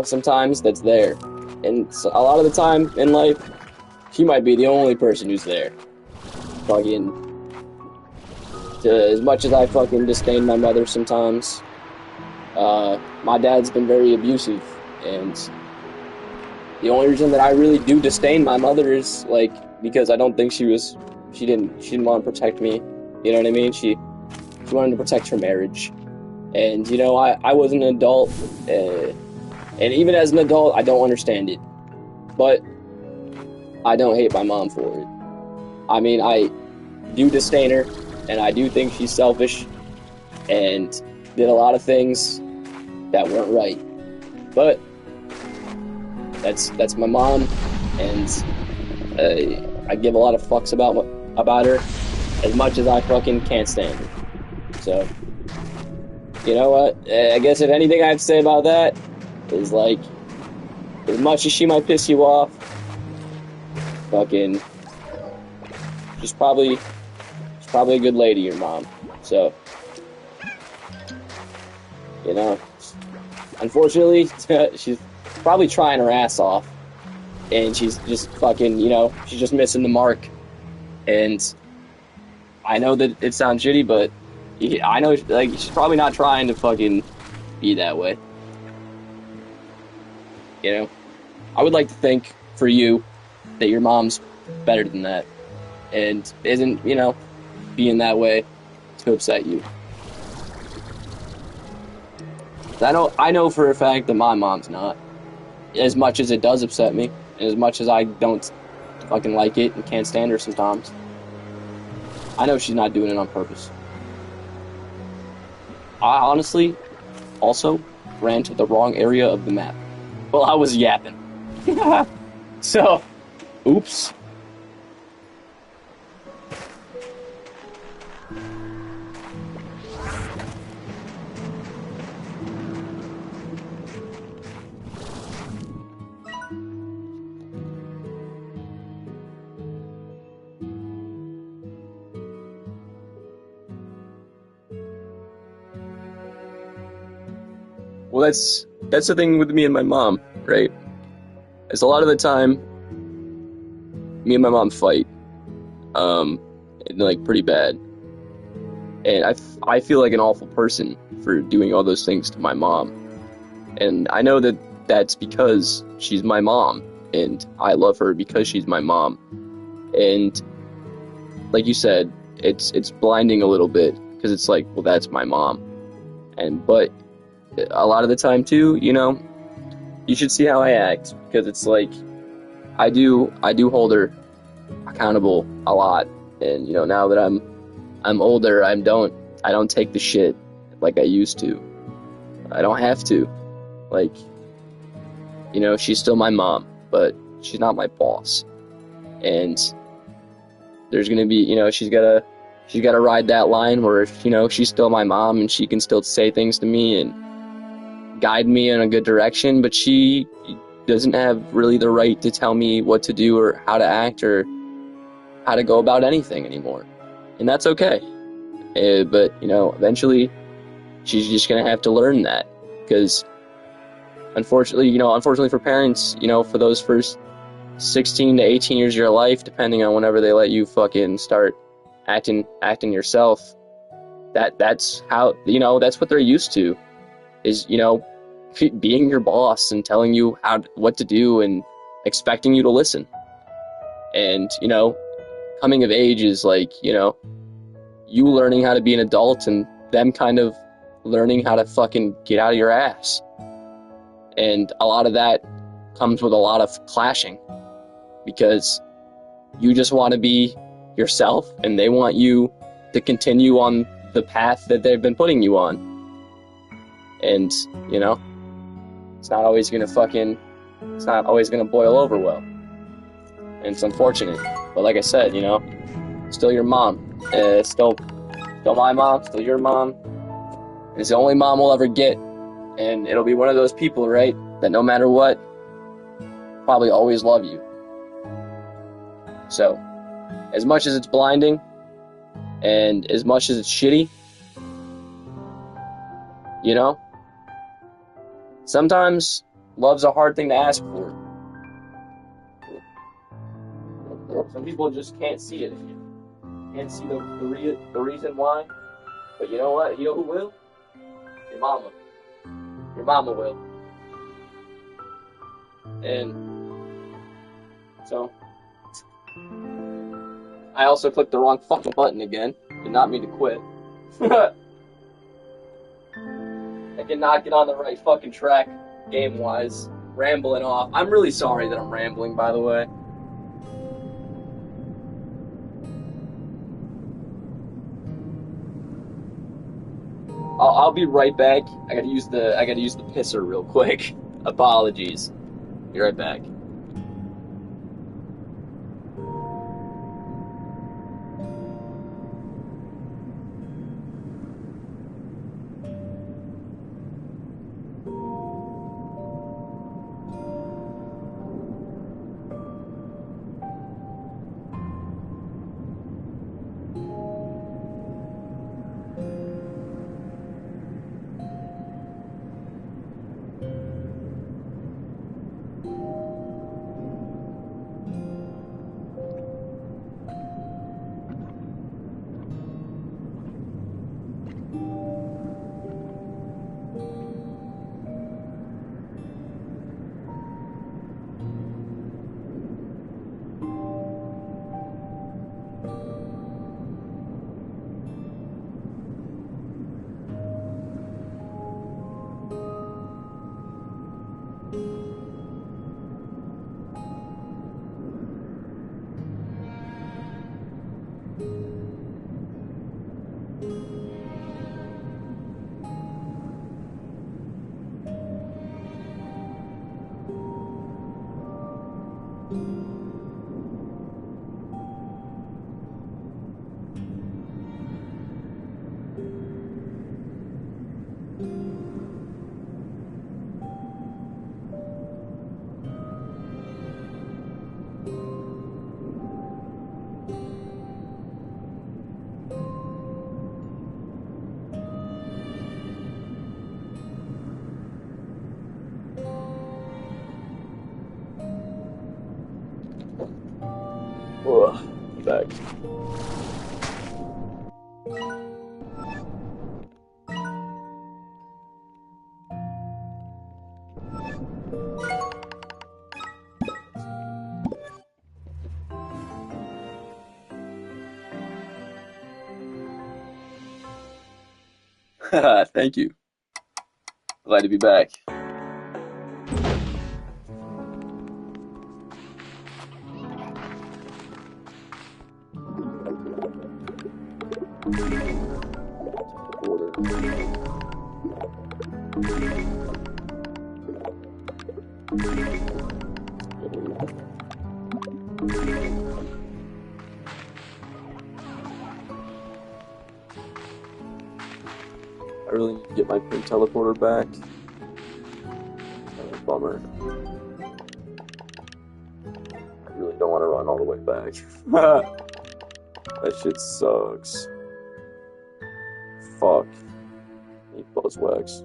sometimes that's there. And so a lot of the time in life, she might be the only person who's there. As much as I fucking disdain my mother sometimes, my dad's been very abusive, and the only reason that I really do disdain my mother is because I don't think she didn't want to protect me. You know what I mean? She wanted to protect her marriage. And, I was an adult, and even as an adult, I don't understand it. But I don't hate my mom for it. I mean, I do disdain her, and I do think she's selfish, and did a lot of things that weren't right. But that's my mom, and I give a lot of fucks about her, as much as I fucking can't stand her. So, you know what? I guess if anything I have to say about that is as much as she might piss you off, fucking, she's probably a good lady, your mom. So, unfortunately, she's probably trying her ass off, and she's just fucking, she's just missing the mark. And I know that it sounds shitty, but I know, she's probably not trying to fucking be that way. I would like to think for you that your mom's better than that, and isn't, being that way to upset you. I know for a fact that my mom's not. As much as it does upset me, and as much as I don't fucking like it and can't stand her sometimes, I know she's not doing it on purpose. I honestly also ran to the wrong area of the map. Well, I was yapping. So, oops. Well, that's the thing with me and my mom, right? It's a lot of the time, me and my mom fight, and pretty bad. And I feel like an awful person for doing all those things to my mom. And I know that that's because she's my mom, and I love her because she's my mom. And like you said, it's blinding a little bit, because it's well, that's my mom. But a lot of the time too, you should see how I act, because it's I do hold her accountable a lot. And now that I'm older, I don't take the shit like I used to. I don't have to. She's still my mom, but she's not my boss. And there's gonna be, she's gotta ride that line where, she's still my mom and she can still say things to me and guide me in a good direction, but she doesn't have really the right to tell me what to do or how to act or how to go about anything anymore. And that's okay. But, eventually she's just going to have to learn that, because unfortunately for parents, for those first 16 to 18 years of your life, depending on whenever they let you fucking start acting yourself, that's how, that's what they're used to, is, being your boss and telling you what to do and expecting you to listen. And, you know, coming of age is like, you know, you learning how to be an adult and them kind of learning how to fucking get out of your ass. And a lot of that comes with a lot of clashing because you just want to be yourself and they want you to continue on the path that they've been putting you on. And, you know, it's not always going to boil over well. And it's unfortunate. But like I said, you know, still your mom. Still my mom, still your mom. And it's the only mom we'll ever get. And it'll be one of those people, right, that no matter what, probably always love you. So, as much as it's blinding, and as much as it's shitty, you know, sometimes love's a hard thing to ask for. Some people just can't see it. Can't see the reason why. But you know what? You know who will? Your mama. Your mama will. And so I also clicked the wrong fucking button again. Did not mean to quit. I did not get on the right fucking track game-wise. Rambling off. I'm really sorry that I'm rambling, by the way. I'll be right back. I gotta use the pisser real quick. Apologies. Be right back. Back. Thank you. Glad to be back. I really need to get my pin teleporter back. Bummer. I really don't want to run all the way back. That shit sucks. Fuck. I need Buzzwax.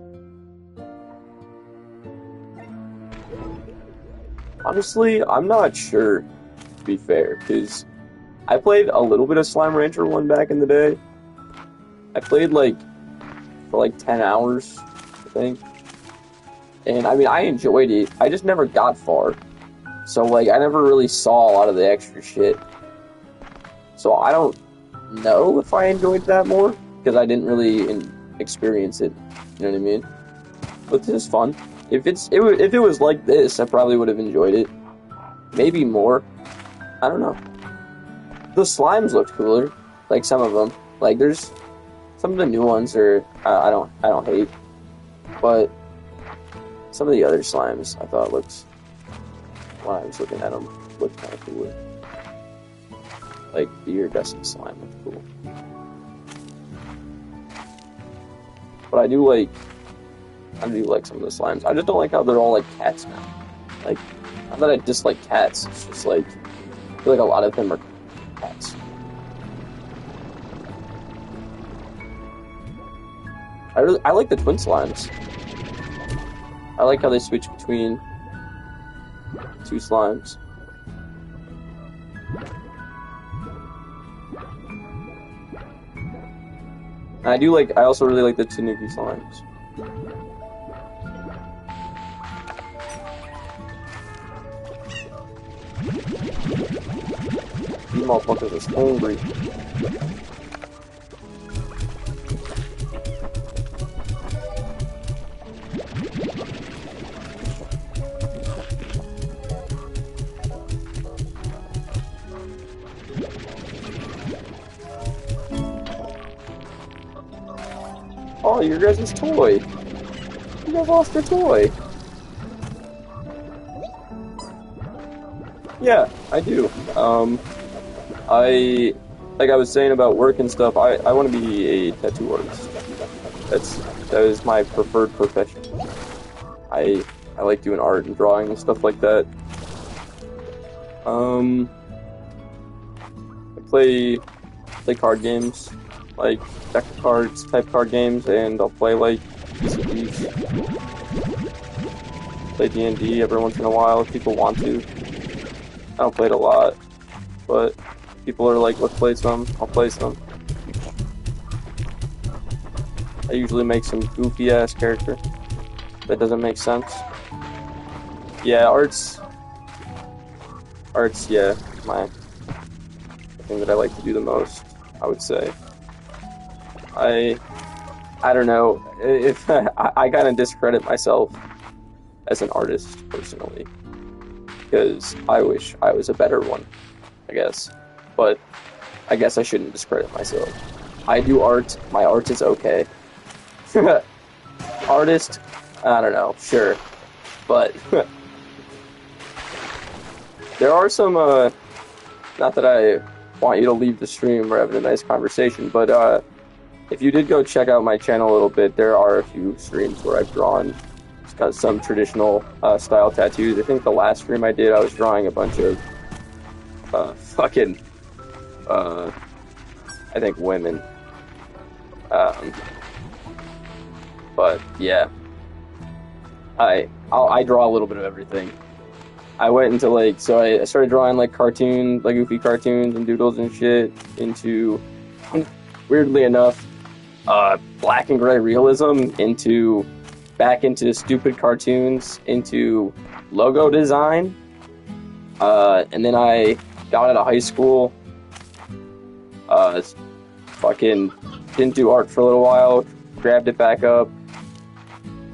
Honestly, I'm not sure, to be fair, because I played a little bit of Slime Rancher 1 back in the day. I played, for 10 hours, I think. And, I mean, I enjoyed it. I just never got far. So, like, I never really saw a lot of the extra shit. So, I don't know if I enjoyed that more, because I didn't really experience it. You know what I mean? But this is fun. If it was like this, I probably would have enjoyed it. Maybe more. I don't know. The slimes looked cooler. Like, some of them. Like, there's... Some of the new ones are... I don't hate. But... Some of the other slimes, I thought looked... When I was looking at them, looked kind of cooler. Like, the iridescent slime looked cool. But I do like some of the slimes. I just don't like how they're all like cats now. Like, not that I dislike cats, it's just like, I feel like a lot of them are cats. I like the twin slimes. I like how they switch between two slimes. And I also really like the Tanuki slimes. These motherfuckers are angry. Oh, your guys' toy. You guys lost your toy. Yeah, I do. Like I was saying about work and stuff, I want to be a tattoo artist. That is my preferred profession. I like doing art and drawing and stuff like that. I play card games, like deck of cards type card games, and I'll play like TCGs. Play D&D every once in a while if people want to. I don't play it a lot, but people are like, let's play some, I'll play some. I usually make some goofy ass character that doesn't make sense. Yeah, art's yeah, the thing that I like to do the most, I would say. I don't know, if I kind of discredit myself as an artist, personally, because I wish I was a better one, I guess, but I guess I shouldn't discredit myself. I do art, my art is okay. Artist, I don't know, sure, but there are some, not that I want you to leave the stream, we're having a nice conversation, but if you did go check out my channel a little bit, there are a few streams where I've drawn some traditional style tattoos. I think the last stream I did, I was drawing a bunch of I think women. But yeah, I draw a little bit of everything. I went into I started drawing like cartoons, like goofy cartoons and doodles and shit into, weirdly enough, black and gray realism back into stupid cartoons, into logo design, and then I got out of high school, fucking didn't do art for a little while, grabbed it back up,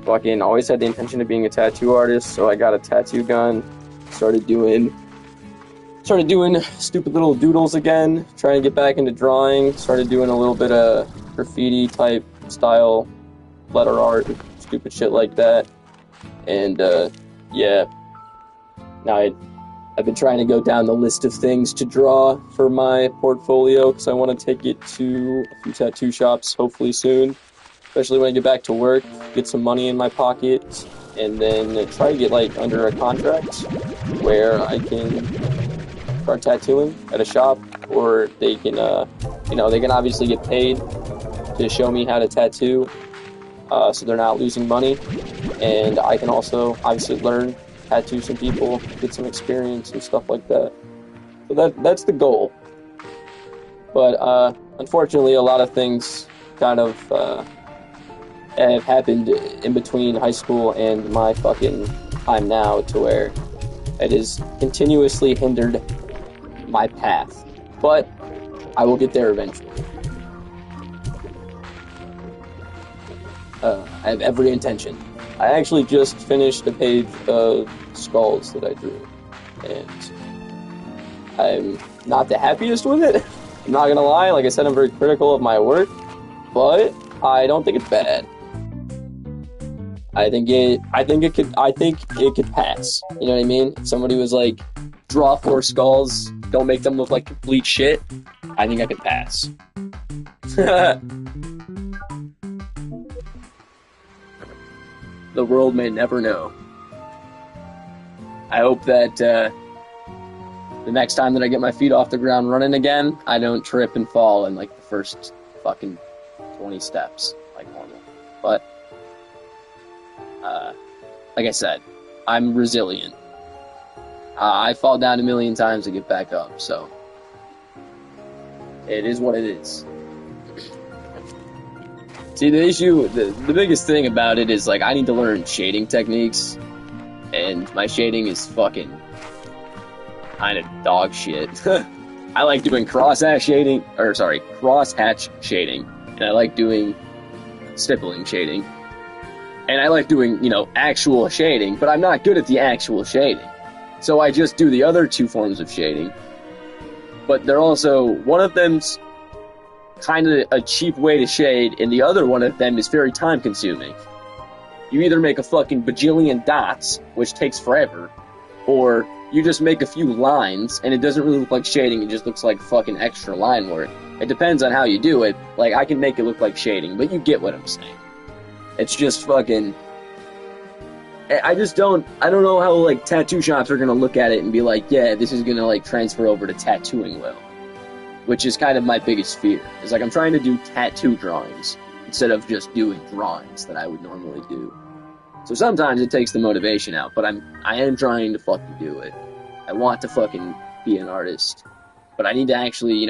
fucking always had the intention of being a tattoo artist, so I got a tattoo gun, started doing stupid little doodles again, trying to get back into drawing, started doing a little bit of graffiti type style letter art, stupid shit like that, and yeah, now I've been trying to go down the list of things to draw for my portfolio, because I want to take it to a few tattoo shops hopefully soon, especially when I get back to work, get some money in my pocket, and then try to get like under a contract where I can start tattooing at a shop, or they can they can obviously get paid to show me how to tattoo, so they're not losing money, and I can also obviously learn, tattoo some people, get some experience and stuff like that. So that's the goal. But unfortunately, a lot of things kind of have happened in between high school and my fucking time now, to where It has continuously hindered my path. But I will get there eventually. I have every intention. I actually just finished a page of skulls that I drew, and I'm not the happiest with it. I'm not gonna lie. Like I said, I'm very critical of my work, but I don't think it's bad. I think it could pass. You know what I mean? If somebody was like, draw 4 skulls, don't make them look like complete shit, I think I could pass. The world may never know. I hope that the next time that I get my feet off the ground running again, I don't trip and fall in like the first fucking 20 steps like normal. But like I said, I'm resilient. I fall down a million times to get back up, so it is what it is. See, the biggest thing about it is, like, I need to learn shading techniques, and my shading is fucking kind of dog shit. I like doing cross-hatch shading, and I like doing stippling shading. And I like doing, actual shading, but I'm not good at the actual shading. So I just do the other 2 forms of shading. But they're also, one of them's kind of a cheap way to shade, and the other one of them is very time consuming. You either make a fucking bajillion dots, which takes forever, or you just make a few lines, and it doesn't really look like shading, it just looks like fucking extra line work. It depends on how you do it. Like, I can make it look like shading, but you get what I'm saying. It's just fucking... I don't know how, like, tattoo shops are gonna look at it and be like, yeah, this is gonna, like, transfer over to tattooing well. Which is kind of my biggest fear. Is like, I'm trying to do tattoo drawings instead of just doing drawings that I would normally do. So sometimes it takes the motivation out, but I am trying to fucking do it. I want to fucking be an artist. But I need to actually,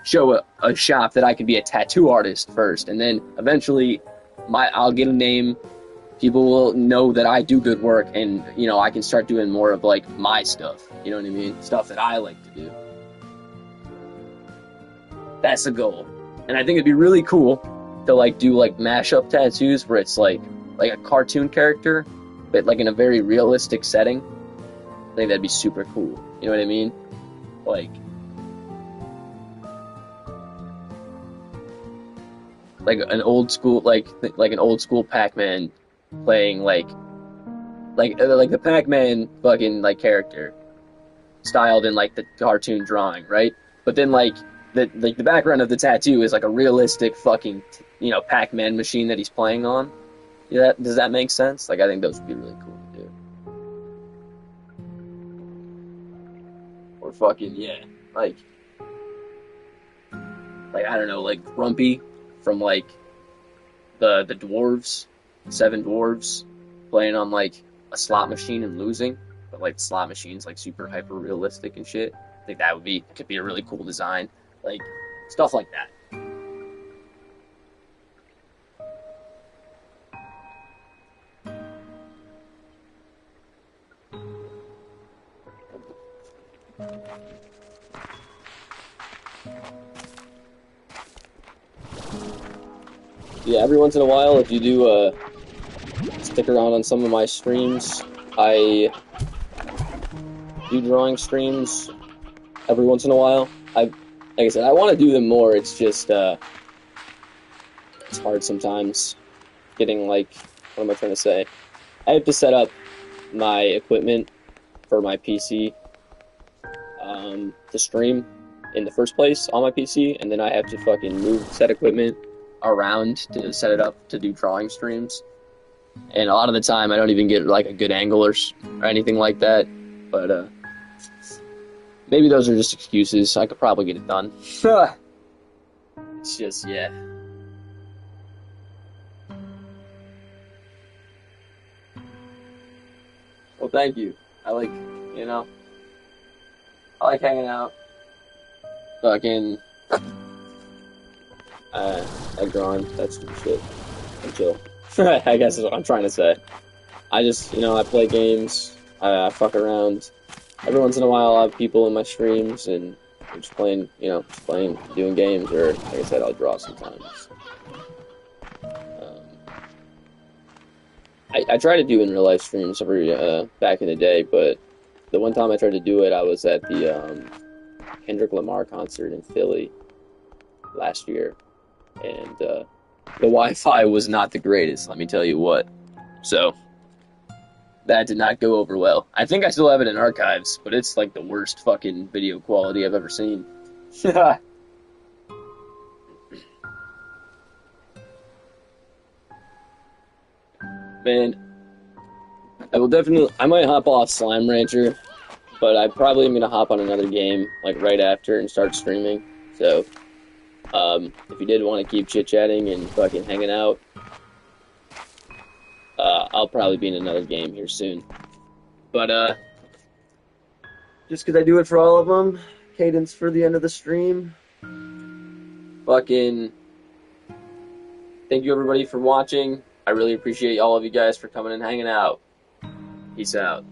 show a shop that I can be a tattoo artist first, and then eventually I'll get a name, people will know that I do good work, and, I can start doing more of, like, my stuff. You know what I mean? Stuff that I like to do. That's the goal. And I think it'd be really cool to, like, do, like, mashup tattoos where it's, like a cartoon character, but, like, in a very realistic setting. I think that'd be super cool. You know what I mean? Like an old school, like an old school Pac-Man playing, like the Pac-Man fucking, like, character styled in, like, the cartoon drawing, right? But then, like, the background of the tattoo is like a realistic fucking, Pac-Man machine that he's playing on. Yeah, does that make sense? Like, I think those would be really cool to do. Or fucking, yeah, like, I don't know, like Grumpy from, like, the dwarves, 7 dwarves, playing on, like, a slot machine and losing, but, like, the slot machine's, like, super hyper realistic and shit. I think that could be a really cool design. Like, stuff like that. Yeah, every once in a while, if you do stick around on some of my streams, I do drawing streams every once in a while. Like I said, I want to do them more. It's just it's hard sometimes getting, like, what am I trying to say? I have to set up my equipment for my PC to stream in the first place on my PC, and then I have to fucking move said equipment around to set it up to do drawing streams. And a lot of the time I don't even get, like, a good angle or anything like that, but maybe those are just excuses. I could probably get it done. It's just, yeah. Well, thank you. I like hanging out. Fucking, egg drawing, that stupid shit. I'm chill. I guess is what I'm trying to say. I just, I play games, I fuck around, every once in a while I'll have people in my streams and I'm just playing, just playing, doing games, or like I said, I'll draw sometimes. I try to do in real life streams every back in the day, but the one time I tried to do it, I was at the Kendrick Lamar concert in Philly last year, and the Wi-Fi was not the greatest. Let me tell you what. So that did not go over well. I think I still have it in archives, but it's like the worst fucking video quality I've ever seen. Man, I might hop off Slime Rancher, but I probably am gonna hop on another game, like right after, and start streaming. So, if you did want to keep chit-chatting and fucking hanging out, I'll probably be in another game here soon. But, just because I do it for all of them, cadence for the end of the stream. Fucking, thank you everybody for watching. I really appreciate all of you guys for coming and hanging out. Peace out.